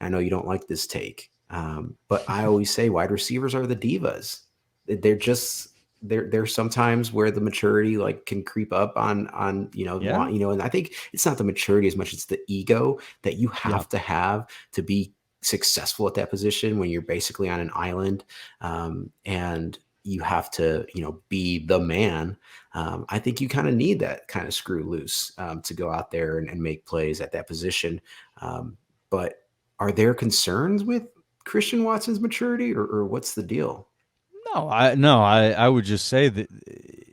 I know you don't like this take, but I always say wide receivers are the divas. They're just there's sometimes where the maturity like can creep up on Yeah. and I think it's not the maturity as much as the ego that you Yeah. have to be successful at that position when you're basically on an island, and you have to be the man. I think you kind of need that kind of screw loose, to go out there and make plays at that position. But are there concerns with Christian Watson's maturity, or what's the deal? No, I would just say that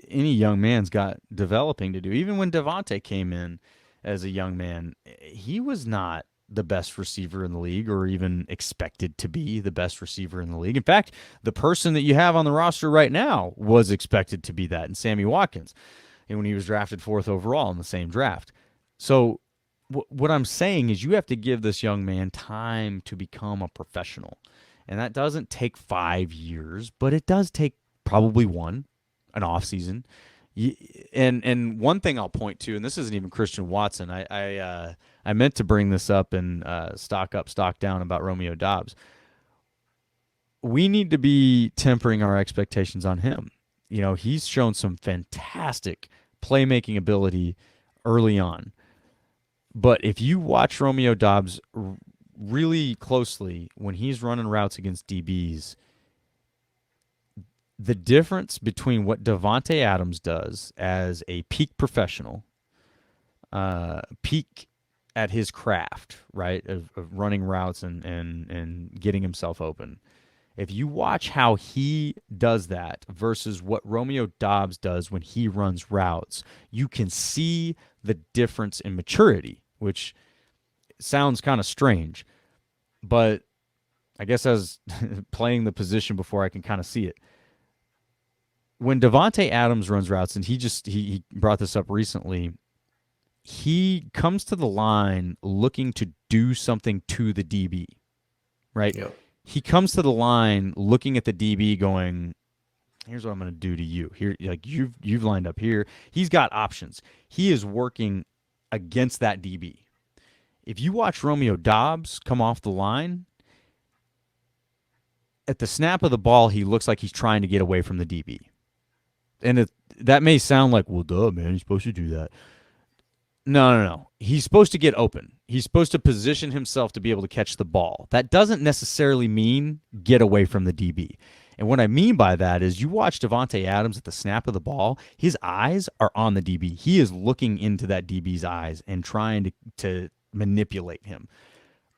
any young man's got developing to do. Even when Devontae came in as a young man, he was not the best receiver in the league or even expected to be the best receiver in the league. In fact, the person that you have on the roster right now was expected to be that, and Sammy Watkins, and when he was drafted fourth overall in the same draft. So what I'm saying is you have to give this young man time to become a professional. And that doesn't take 5 years, but it does take probably one, an off season. And one thing I'll point to, and this isn't even Christian Watson. I meant to bring this up in stock up, stock down about Romeo Dobbs. We need to be tempering our expectations on him. He's shown some fantastic playmaking ability early on. But if you watch Romeo Dobbs really closely when he's running routes against DBs, the difference between what Davante Adams does as a peak professional, peak at his craft, right, of running routes and getting himself open. If you watch how he does that versus what Romeo Dobbs does when he runs routes, you can see the difference in maturity, which sounds kind of strange, but I guess as playing the position before I can kind of see it. When Davante Adams runs routes, and he brought this up recently, he comes to the line looking to do something to the DB, right? Yep. He comes to the line looking at the DB going, here's what I'm going to do to you. Here, like you've lined up here. He's got options. He is working against that DB. If you watch Romeo Dobbs come off the line, at the snap of the ball, he looks like he's trying to get away from the DB. And that may sound like, well, duh, man, he's supposed to do that. No. He's supposed to get open. He's supposed to position himself to be able to catch the ball. That doesn't necessarily mean get away from the DB. And what I mean by that is you watch Davante Adams at the snap of the ball, his eyes are on the DB. He is looking into that DB's eyes and trying to manipulate him.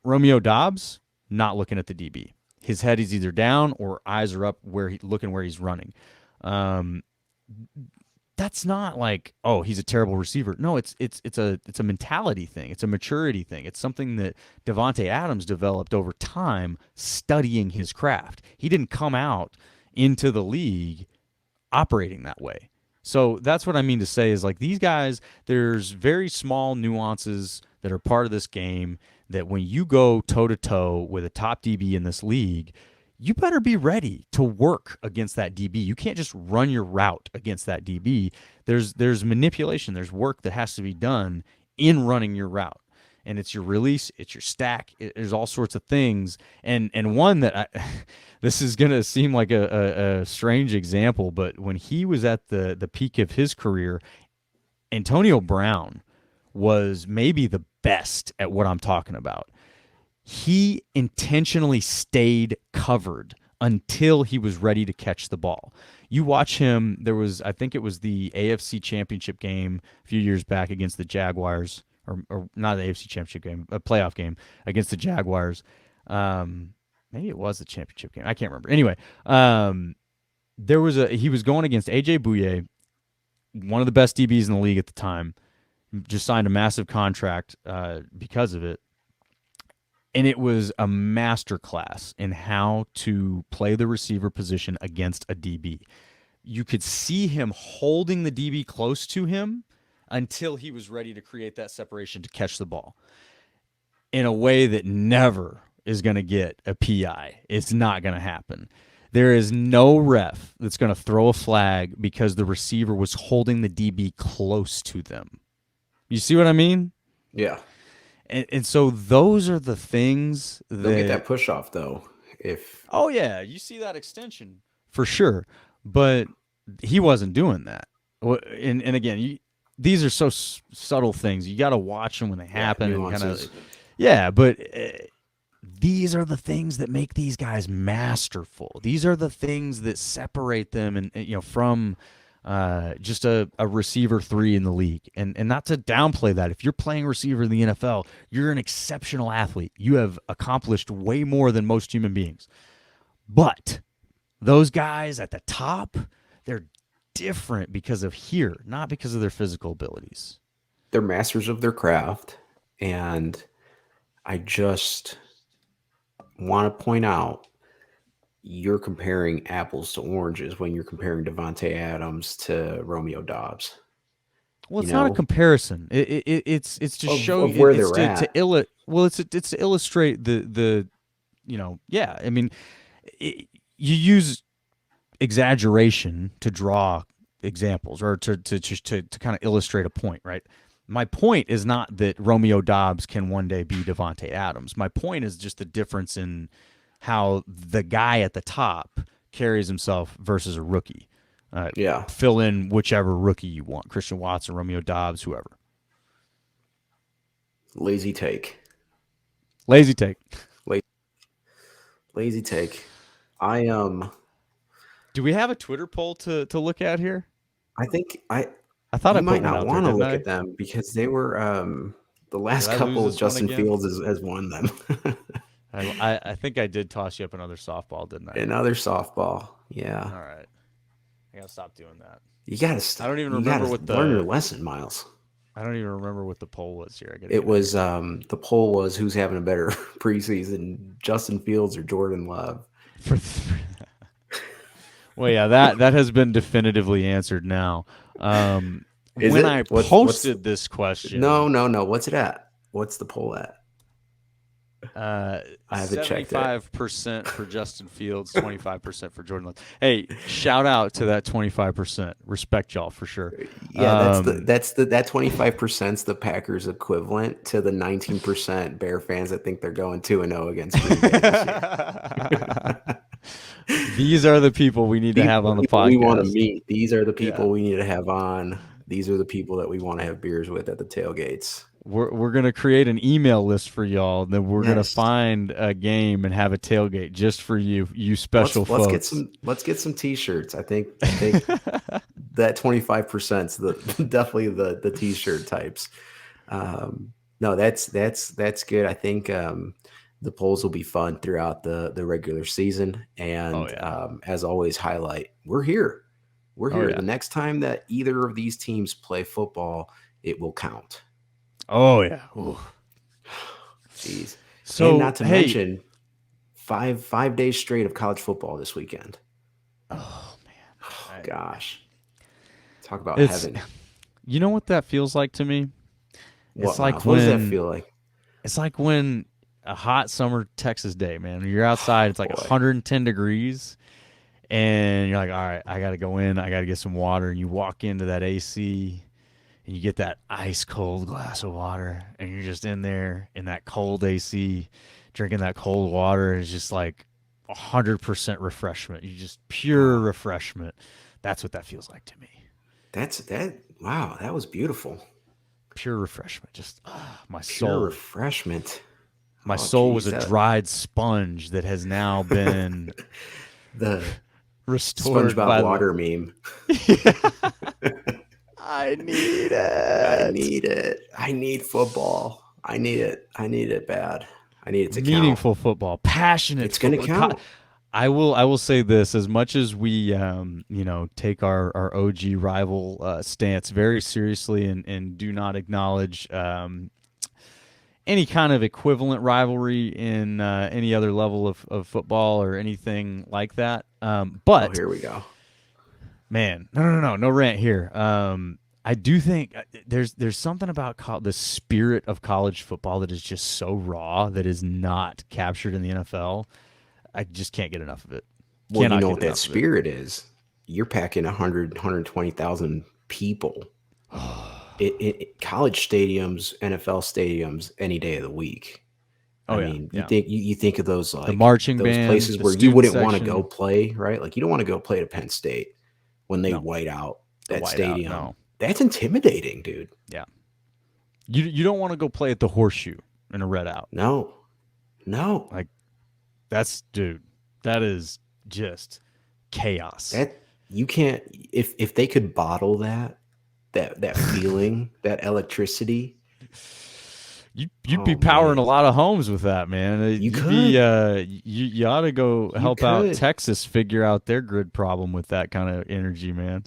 Romeo Dobbs, not looking at the DB. His head is either down or eyes are up looking where he's running. That's not like, oh, he's a terrible receiver. No, it's a mentality thing. It's a maturity thing. It's something that Davante Adams developed over time studying his craft. He didn't come out into the league operating that way. So that's what I mean to say is like these guys, there's very small nuances that are part of this game that when you go toe-to-toe with a top DB in this league, you better be ready to work against that DB. You can't just run your route against that DB. There's manipulation. There's work that has to be done in running your route. And it's your release, it's your stack, there's all sorts of things. And one that this is going to seem like a strange example, but when he was at the peak of his career, Antonio Brown was maybe the best at what I'm talking about. He intentionally stayed covered until he was ready to catch the ball. You watch him, I think it was the AFC Championship game a few years back against the Jaguars, or not the AFC Championship game, a playoff game against the Jaguars. Maybe it was the championship game. I can't remember. Anyway, he was going against AJ Bouye, one of the best DBs in the league at the time, just signed a massive contract because of it. And it was a masterclass in how to play the receiver position against a DB. You could see him holding the DB close to him until he was ready to create that separation to catch the ball in a way that never is going to get a PI. It's not going to happen. There is no ref that's going to throw a flag because the receiver was holding the DB close to them. You see what I mean? Yeah. And so those are the things They'll get that, that push off though. If oh yeah, you see that extension for sure, but he wasn't doing that. And again, these are so subtle things. You got to watch them when they yeah, happen and kind of, nuances. yeah. But these are the things that make these guys masterful. These are the things that separate them, and from just a receiver three in the league. And not to downplay that. If you're playing receiver in the NFL, you're an exceptional athlete. You have accomplished way more than most human beings. But those guys at the top, they're different because of here, not because of their physical abilities. They're masters of their craft, and I just want to point out you're comparing apples to oranges when you're comparing Devontae Adams to Romeo Dobbs. Well, You it's not a know, comparison. It's to show of where it's they're to at. well it's to illustrate the yeah. I mean, you use exaggeration to draw examples or to kind of illustrate a point, right? My point is not that Romeo Dobbs can one day be Devonte Adams. My point is just the difference in how the guy at the top carries himself versus a rookie. Yeah, Fill in whichever rookie you want: Christian Watson, Romeo Dobbs, whoever. lazy take. Lazy take. La- Lazy take. I Do we have a Twitter poll to look at here? I think I I thought I you put might one not out there, want to didn't look I? at them because they were the Did last I lose couple of this one Justin again? Fields has won them. I think I did toss you up another softball, didn't I? Another softball. Yeah. All right. I gotta stop doing that. I don't even You remember gotta what learn your the lesson, Miles. I don't even remember what the poll was here. I gotta It get out was here. the poll was who's having a better preseason, Justin Fields or Jordan Love. For well, yeah, that has been definitively answered now. Is When I it? What's posted this question, no. What's it at? What's the poll at? I haven't checked it. 75% for Justin Fields, 25% for Jordan Love. Hey, shout out to that 25%. Respect y'all for sure. Yeah, that 25%'s the Packers equivalent to the 19% Bear fans that think they're going 2-0 against Green Bay this year. These are the people we need to These have are on the the people we want to podcast. meet. These are the Yeah. people we need to have on. These are the people that we want to have beers with at the tailgates. We're gonna create an email list for y'all. Then we're gonna Yes. find a game and have a tailgate just for you special folks. Let's get some t-shirts. I think that 25% is the definitely the t-shirt types. No, that's good. I think the polls will be fun throughout the regular season. Oh And yeah. as always, highlight we're here. We're Oh here. yeah. The next time that either of these teams play football, it will count. Oh yeah. Ooh. Jeez. And So not to hey. mention 5 days straight of college football this weekend. Oh Oh, man. gosh. Talk about It's heaven. you know what that feels like to me? It's What, like Miles? What does that when feel like? it's like when a hot summer Texas day, man. You're outside, it's like Boy. 110 degrees, and you're like, all right, I got to go in, I got to get some water. And you walk into that AC, and you get that ice cold glass of water, and you're just in there in that cold AC, drinking that cold water. And it's just like 100% refreshment. You just pure Oh, refreshment. That's what that feels like to me. that. Wow, that was beautiful. Pure refreshment. Just my Pure soul. refreshment. My Oh, soul was geez, a that dried sponge that has now been the restored SpongeBob by the. water meme. I need I it. need it. I need football. I need it. I need it bad. I need it to count. Meaningful football, passionate It's gonna football. count. I will say this: as much as we take our OG rival stance very seriously and do not acknowledge any kind of equivalent rivalry in any other level of football or anything like that. Oh, But here we go. man, no rant here. I do think there's something about the spirit of college football that is just so raw that is not captured in the NFL. I just can't get enough of it. Well, you Cannot know get what that enough of it. spirit is. You're packing 100, 120,000 people. college stadiums, NFL stadiums, any day of the week. I Oh yeah, mean, yeah. you think of those The like marching those band, places the where you student wouldn't want to go section. play, right? Like you don't want to go play to Penn State when they No, white out the that whiteout. stadium. No, That's intimidating, dude. yeah. You don't want to go play at the Horseshoe in a red out. No, no. Like that's dude. That is just chaos. That you can't if they could bottle that feeling, that electricity. You'd be Oh powering man. a lot of homes with that, man. You You'd be could. you ought to go You help out could. Texas figure out their grid problem with that kind of energy, man.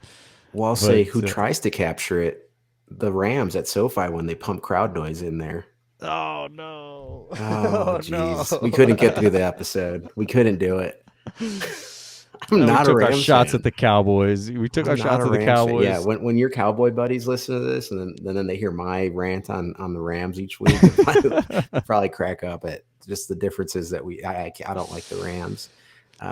Well, I'll say But who tries to capture it? The Rams at SoFi when they pump crowd noise in there. oh no, Oh, oh no. jeez. We couldn't get through the episode. We couldn't do it. I'm And we not a took our Rams shots at fan. the Cowboys. We took I'm our not shots a at the Rams fan. Yeah, Cowboys. when your cowboy buddies listen to this and then they hear my rant on the Rams each week, they probably crack up at just the differences that I don't like the Rams.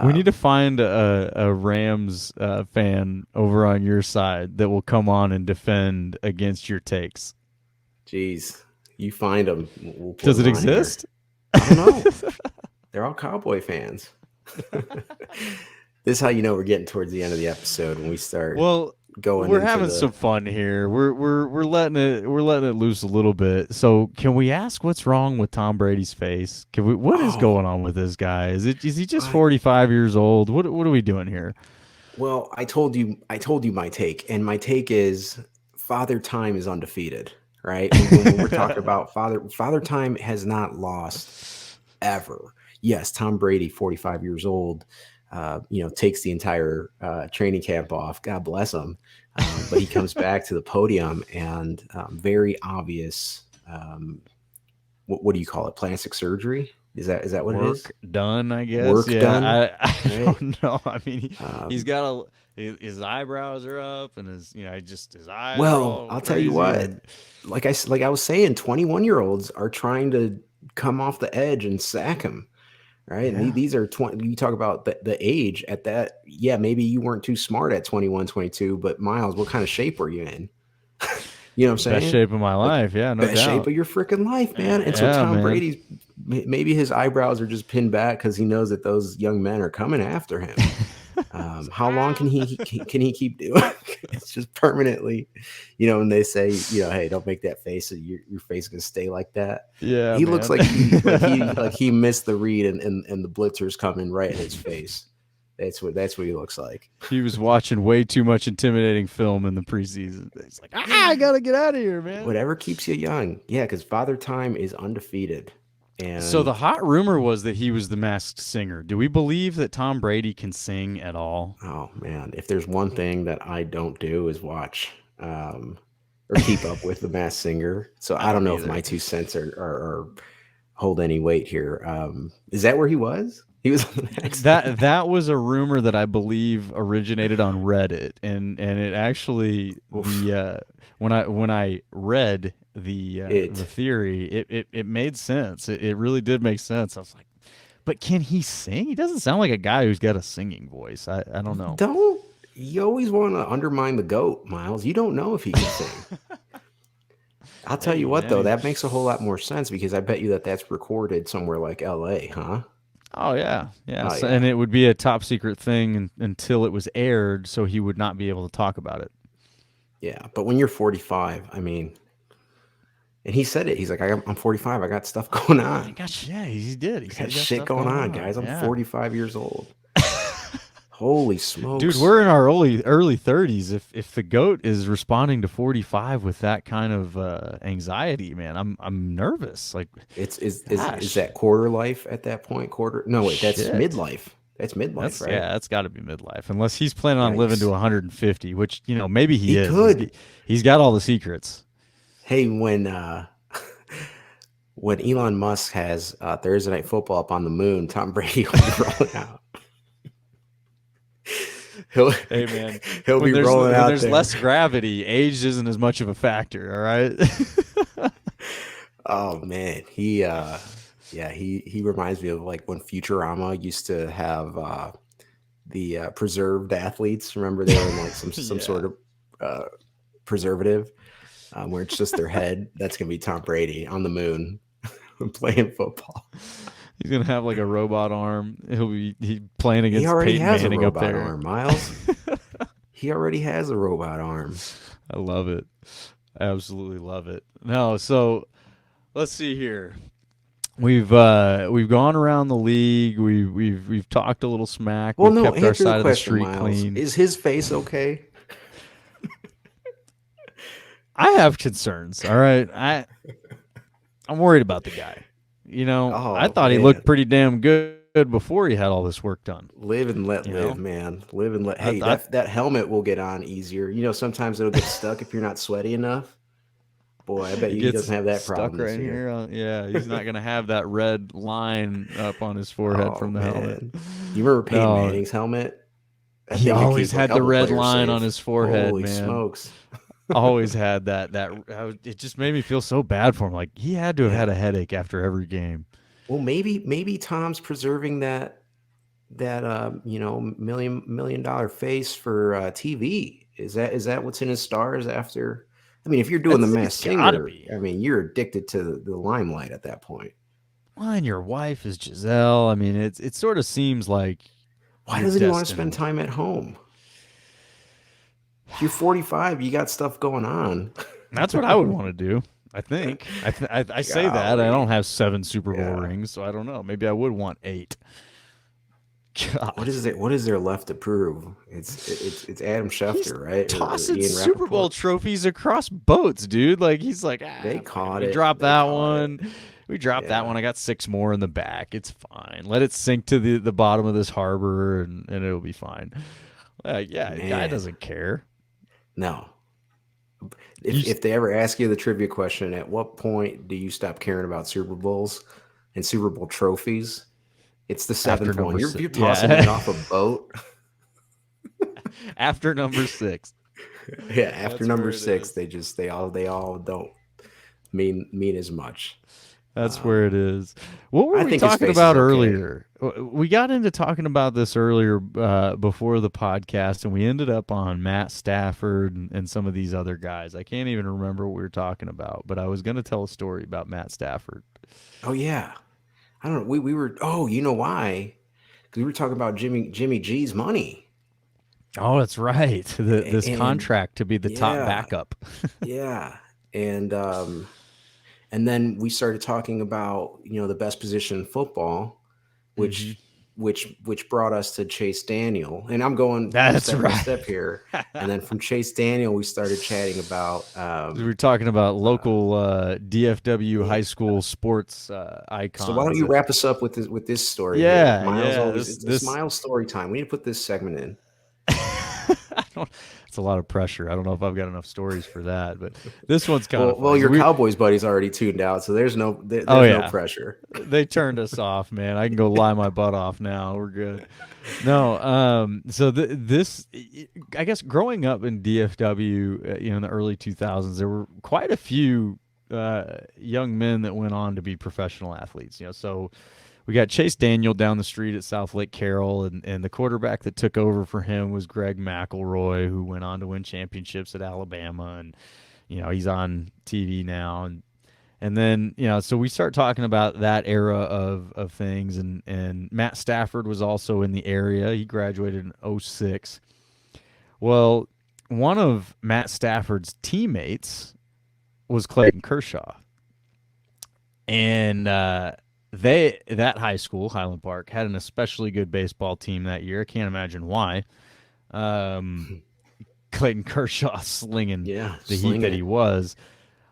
We need to find a Rams fan over on your side that will come on and defend against your takes. Geez, you find them. We'll put Does it them on here. exist? I don't know. They're all Cowboy fans. This is how you know we're getting towards the end of the episode when we start Well, going we're into having some fun here. We're letting it loose a little bit. So, can we ask what's wrong with Tom Brady's face? Can we? What is going on with this guy? Is he just 45 years old? What are we doing here? Well, I told you my take, and my take is Father Time is undefeated, right? When we're talking about Father Time has not lost ever. Yes, Tom Brady, 45 years old, takes the entire training camp off. God bless him. But he comes back to the podium and very obvious. What do you call it? Plastic surgery? Is that what it is? Work done, I guess. Work Yeah, done. I Right? don't know. I mean, he's got his eyebrows are up, and his eyes. Well, I'll tell you what. Like I was saying, 21-year-olds are trying to come off the edge and sack him. Right. Yeah. And these are 20. You talk about the age at that. Yeah, maybe you weren't too smart at 21, 22, but Myles, what kind of shape were you in? You know what I'm saying? Best shape of my life. Yeah, no Best shape doubt. of your freaking life, man. And so Yeah, Tom man. Brady's maybe his eyebrows are just pinned back because he knows that those young men are coming after him. How long can he keep doing? It's just permanently, and they say, hey, don't make that face. Your face is gonna stay like that. Yeah, he man. looks like he missed the read and the blitzer's coming right in his face. That's what he looks like. He was watching way too much intimidating film in the preseason. He's like, I gotta get out of here, man. Whatever keeps you young, yeah, because Father Time is undefeated. And so the hot rumor was that he was the masked singer. Do we believe that Tom Brady can sing at all? Oh man, if there's one thing that I don't do is watch or keep up with the Masked Singer. So I don't know if my 2 cents are hold any weight here. Is that where he was? He was that was a rumor that I believe originated on Reddit, and it actually when I read the theory, it made sense. It really did make sense. I was like, but can he sing? He doesn't sound like a guy who's got a singing voice. I don't know. Don't you always want to undermine the GOAT, Myles? You don't know if he can sing. I'll tell you what, though, that makes a whole lot more sense because I bet you that's recorded somewhere like LA, huh? Oh yeah. And it would be a top secret thing until it was aired, so he would not be able to talk about it. Yeah, but when you're 45, I mean, and he said it. He's like, I'm 45. I got stuff going on. He did. He got shit going on, guys. I'm 45 years old. Holy smokes, dude! We're in our early 30s. If the GOAT is responding to 45 with that kind of anxiety, man, I'm nervous. Like, is that quarter life at that point? No, wait, that's midlife. That's midlife, right? Yeah, that's got to be midlife, unless he's planning on living to 150, which maybe he is. Could. He's got all the secrets. Hey, when Elon Musk has Thursday Night Football up on the moon, Tom Brady will be rolling out. He'll be rolling out. There's less gravity. Age isn't as much of a factor. All right. Oh man, he reminds me of like when Futurama used to have the preserved athletes. Remember they were in like some sort of preservative. where it's just their head. That's going to be Tom Brady on the moon playing football. He's gonna have like a robot arm. He playing He against already Peyton has a Manning up robot there. arm, Myles. He already has a robot arm. I love it. Absolutely love it. No, so let's see here. We've gone around the league. We've talked a little smack. Well, We've no, kept our answer the side of the question, street Myles. clean. Is his face okay? I have concerns. All right, I'm worried about the guy. I Oh, thought he man. looked pretty damn good before he had all this work done. Live and let You live, know? man. Live and let. I, Hey, I, that helmet will get on easier. Sometimes it'll get stuck if you're not sweaty enough. Boy, I bet he you he gets doesn't have that stuck problem this right year. here. Yeah, he's not gonna have that red line up on his forehead Oh from the helmet. man, you remember Peyton No, Manning's helmet? That he thing could always keep a had the couple red players line on safe. his forehead, Holy man. smokes! Always had that. It just made me feel so bad for him. Like he had to have had Yeah. a headache after every game. Well, maybe Tom's preserving that million dollar face for TV. Is that what's in his stars after? I mean, if you're doing the It's Masked gotta Singer, be. I mean, you're addicted to the limelight at that point. Well, and your wife is Giselle. I mean, it sort of seems like Why you're doesn't he want to spend destined. time at home? If you're 45, you got stuff going on. That's what I would want to do. I think. I say that. I don't Golly. have 7 Super Bowl Yeah. rings, so I don't know. Maybe I would want 8. What God. is it? What is there left to prove? It's Adam He's Schefter, right? Or tossing Ian Super Bowl Rappaport. trophies across boats, dude. Like he's like, They fine. caught We it. dropped They that caught it. one. We dropped that Yeah. one. I got 6 more in the back. It's fine. Let it sink to the bottom of this harbor, and it'll be fine. Yeah, the guy Man. doesn't care. No. You If they ever ask you the trivia question, at what point do you stop caring about Super Bowls and Super Bowl trophies? It's the after 7th one. number You're 6, you're tossing that off a boat. after number 6. Yeah, after That's number where it 6, is. they all don't mean as much. That's where it is. What were I we think his talking face about is okay. earlier? We got into talking about this earlier before the podcast, and we ended up on Matt Stafford and some of these other guys. I can't even remember what we were talking about, but I was going to tell a story about Matt Stafford. Oh yeah, I don't know. We were. Oh, you know why? Because we were talking about Jimmy G's money. Oh, that's right. This And contract to be the top yeah, backup. yeah, and then we started talking about the best position in football, hmm which brought us to Chase Daniel. And I'm going That's step by right. step here. And then from Chase Daniel, we started chatting about We were talking about local DFW yeah. high school sports icons. So why don't you wrap us up with this story here? Yeah, Miles yeah. always it's Miles story time. We need to put this segment in. I don't. It's a lot of pressure. I don't know if I've got enough stories for that, but this one's kind of Well, your Cowboys buddy's already tuned out, so there's no no pressure. They turned us off, man. I can go lie my butt off now. We're good. No, so this, I guess, growing up in DFW, in the early 2000s, there were quite a few young men that went on to be professional athletes. So we got Chase Daniel down the street at South Lake Carroll, and the quarterback that took over for him was Greg McElroy, who went on to win championships at Alabama, and he's on TV now, and then so we start talking about that era of things, and Matt Stafford was also in the area. He graduated in '06. Well, one of Matt Stafford's teammates was Clayton Kershaw, and that high school, Highland Park, had an especially good baseball team that year. I can't imagine why. Clayton Kershaw slinging the heat that he was.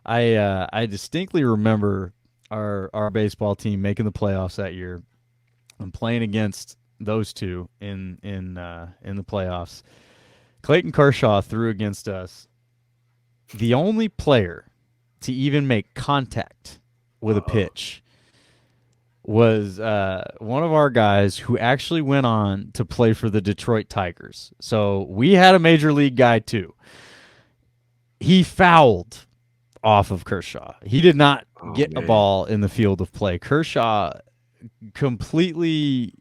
I distinctly remember our baseball team making the playoffs that year and playing against those two in the playoffs. Clayton Kershaw threw against us. The only player to even make contact with a pitch was one of our guys who actually went on to play for the Detroit Tigers. So we had a major league guy too. He fouled off of Kershaw. He did not get a ball in the field of play. Kershaw completely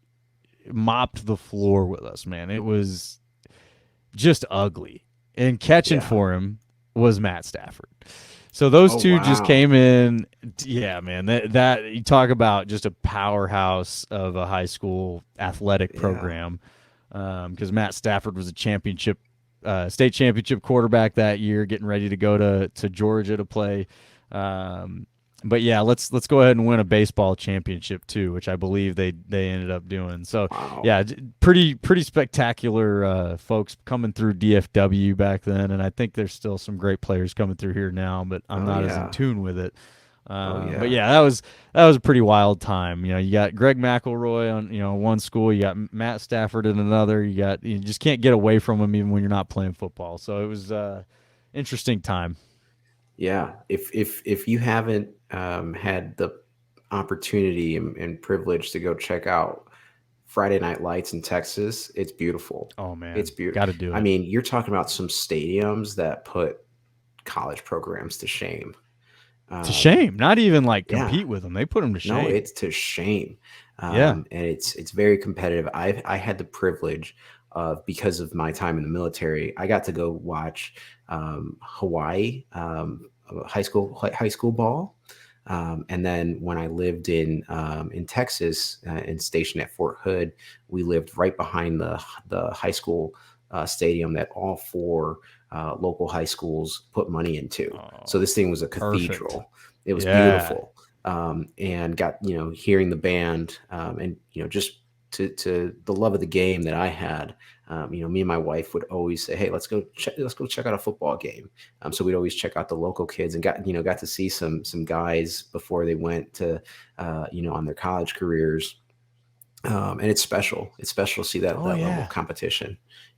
mopped the floor with us, man. It was just ugly. And catching for him was Matt Stafford. So those Oh two just wow. came in. Yeah, man. That you talk about just a powerhouse of a high school athletic Yeah. program. Because Matt Stafford was a state championship quarterback that year, getting ready to go to Georgia to play. Um, but yeah, let's go ahead and win a baseball championship too, which I believe they ended up doing. So Wow. yeah, pretty spectacular folks coming through DFW back then, and I think there's still some great players coming through here now, but I'm Oh not as in yeah. tune with it. Oh But yeah. yeah, that was a pretty wild time. You got Greg McElroy on one school, you got Matt Stafford in another. You just can't get away from him even when you're not playing football. So it was interesting time. Yeah. If you haven't had the opportunity and privilege to go check out Friday Night Lights in Texas, it's beautiful. Oh It's man, beautiful. got to do I it. mean, you're talking about some stadiums that put college programs to shame. To Um, shame, not even like yeah, compete with them. They put them to no, shame. it's to shame, Yeah. and it's very competitive. I had the privilege of, because of my time in the military, I got to go watch Hawaii high school ball. And then when I lived in Texas and stationed at Fort Hood, we lived right behind the high school stadium that all four local high schools put money into. So Oh, this thing was a perfect. cathedral. It was Yeah. beautiful, and got hearing the band, and just to the love of the game that I had. Me and my wife would always say, "Hey, let's go check out a football game." So we'd always check out the local kids, and got to see some guys before they went to on their college careers. And it's special. It's special to see that Oh that level of yeah, competition.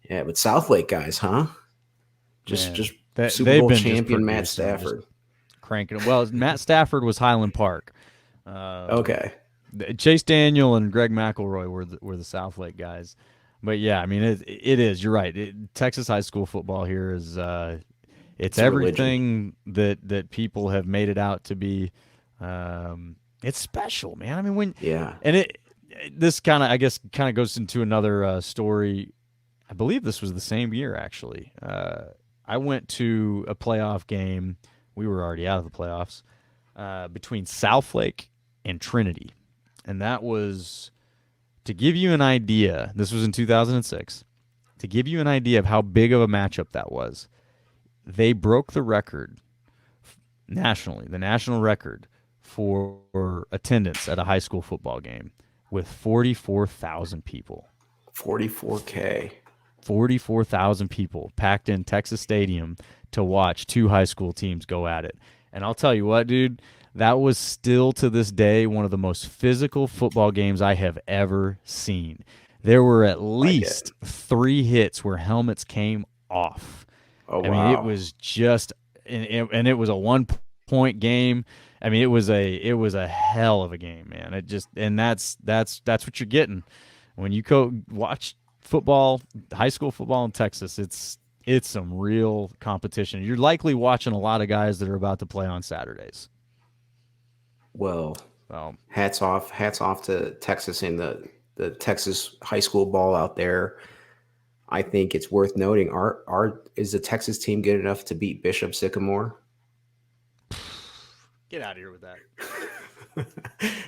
Yeah, but Southlake guys, huh? Just man. That Super they've Bowl been just champion Matt producing, just Stafford. cranking them. Well, Matt Stafford was Highland Park. Um, Okay. Chase Daniel and Greg McElroy were the Southlake guys. But yeah, I mean it is. You're right. Texas high school football here is it's It's a religion. everything that people have made it out to be. It's special, man. I mean Yeah. and it this kind of I guess kind of goes into another story. I believe this was the same year actually. I went to a playoff game. We were already out of the playoffs between Southlake and Trinity, and that was to give you an idea. This was in 2006. To give you an idea of how big of a matchup that was, they broke the record nationally, the national record for attendance at a high school football game with 44,000 people. 44K. 44,000 people packed in Texas Stadium to watch two high school teams go at it. And I'll tell you what, dude, that was still to this day one of the most physical football games I have ever seen. There were at Like it. least 3 hits where helmets came off. Oh I mean, it wow. was just, and it was a 1 point game. I mean, it was a hell of a game, man. It just, and that's what you're getting when you watch football, high school football in Texas. It's some real competition. You're likely watching a lot of guys that are about to play on Saturdays. Well, So hats off to Texas and the Texas high school ball out there. I think it's worth noting, our is the Texas team good enough to beat Bishop Sycamore? get out of here with that.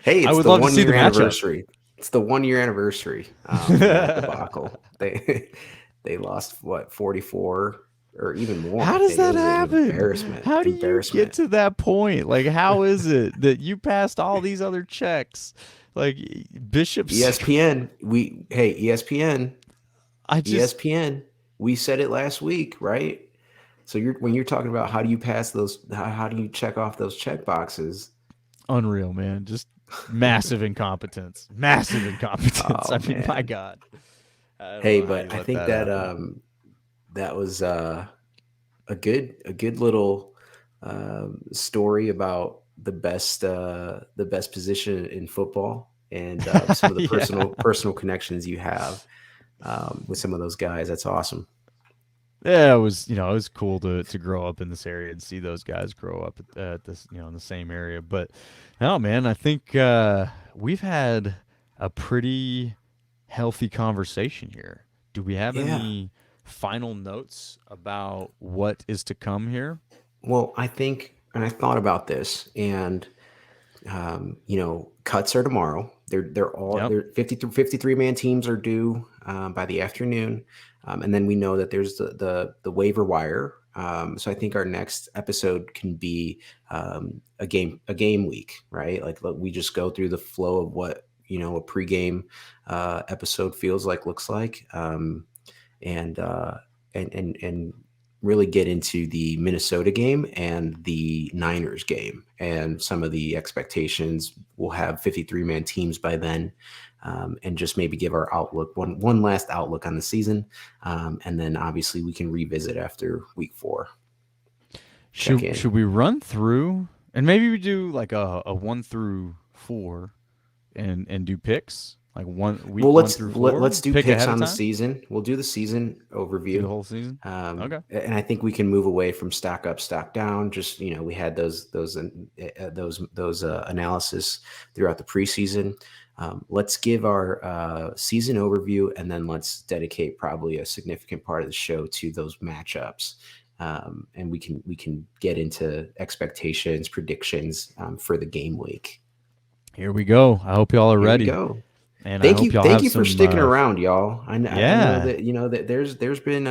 Hey, I it's would the love to one see the year matchup. anniversary. It's the 1 year anniversary from that debacle. They they lost what, 44 or even more. How I does think it that was an happen? embarrassment. How do you get Embarrassment. to that point? Like, how is it that you passed all these other checks? Like Bishop's. ESPN. ESPN. I just ESPN. We said it last week, right? So when you're talking about how do you pass those, how do you check off those check boxes? unreal, man. Just massive incompetence. Massive incompetence. I Oh mean, my man. God. I don't Hey, know how but you I let think that that happen. that was a good little story about the best position in football, and some of the Yeah. personal connections you have with some of those guys. That's awesome. Yeah, it was cool to grow up in this area and see those guys grow up at this, in the same area. But no, man, I think we've had a pretty healthy conversation here. Do we have Yeah. any final notes about what is to come here? Well, I thought about this, and cuts are tomorrow. Yep. They're 53 man teams are due by the afternoon, and then we know that there's the waiver wire. So I think our next episode can be a game week, right? Like we just go through the flow of what a pregame episode feels like, looks like, and and really get into the Minnesota game and the Niners game and some of the expectations. We'll have 53 man teams by then, and just maybe give our outlook, one last outlook on the season. And then obviously we can revisit after week 4. Check in. Should we run through, and maybe we do like a 1 through 4 and do picks, like week Well, 1 through 4. let's do pick picks ahead of on the time? season. We'll do the season Do overview. the whole season. Okay. And I think we can move away from stock up, stock down. Just we had those analysis throughout the preseason. Let's give our season overview, and then let's dedicate probably a significant part of the show to those matchups. And we can get into expectations, predictions for the game week. Here we go. I hope y'all are ready. Here we go. And Thank I hope you, y'all thank have you for some, sticking around, y'all. I know Yeah. that there's been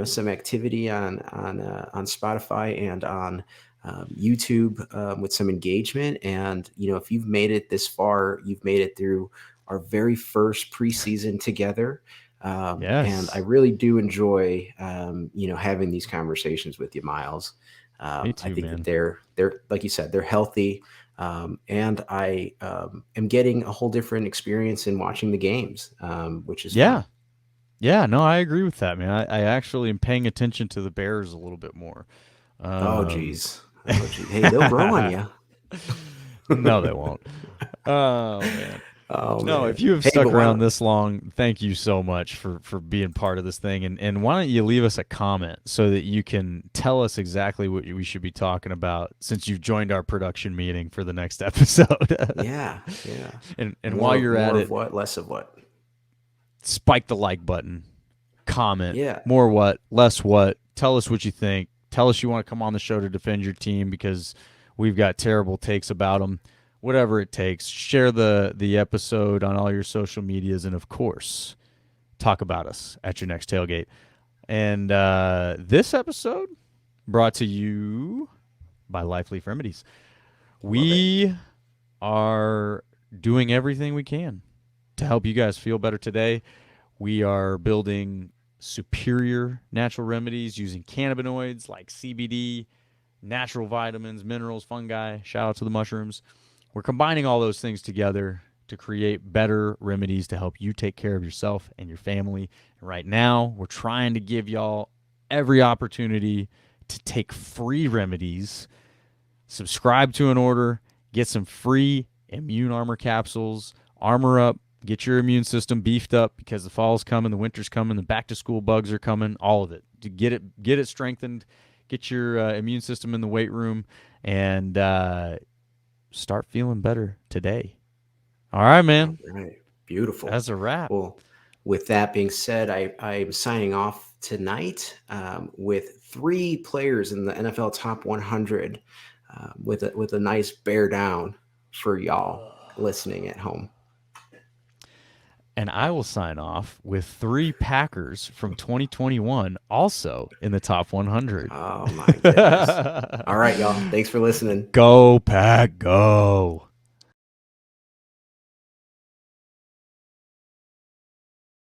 some activity on Spotify and on YouTube with some engagement, and if you've made it this far, you've made it through our very first preseason together. And Yes. I really do enjoy having these conversations with you, Myles. Me too, I think man. that they're like you said, they're healthy. And I am getting a whole different experience in watching the games, which is Yeah. fun. Yeah, no, I agree with that, man. I actually am paying attention to the Bears a little bit more. Oh, geez. Hey, they'll grow on you. No, they won't. Oh, man. Oh, No, man. if you have Hey, stuck but why around don't- this long, thank you so much for being part of this thing. And why don't you leave us a comment so that you can tell us exactly what we should be talking about, since you've joined our production meeting for the next episode. Yeah. And More- while you're at more it, of what, less of what? spike the like button, comment, Yeah. more what, less what. Tell us what you think. Tell us you want to come on the show to defend your team because we've got terrible takes about them. Whatever it takes. Share the episode on all your social medias, and of course, talk about us at your next tailgate. And this episode brought to you by Leaf Remedies. We are doing everything we can to help you guys feel better today. We are building superior natural remedies using cannabinoids like CBD, natural vitamins, minerals, fungi. Shout out to the mushrooms. We're combining all those things together to create better remedies to help you take care of yourself and your family. And right now, we're trying to give y'all every opportunity to take free remedies. Subscribe to an order, get some free immune armor capsules, armor up, get your immune system beefed up because the fall's coming, the winter's coming, the back to school bugs are coming, all of it. To get it strengthened, get your immune system in the weight room, and start feeling better today. All right, man. All right. Beautiful. That's a wrap. Well, with that being said, I'm signing off tonight with 3 players in the NFL Top 100 with a nice bear down for y'all listening at home. And I will sign off with 3 Packers from 2021 also in the top 100. Oh, my goodness. All right, y'all. Thanks for listening. Go, Pack, go.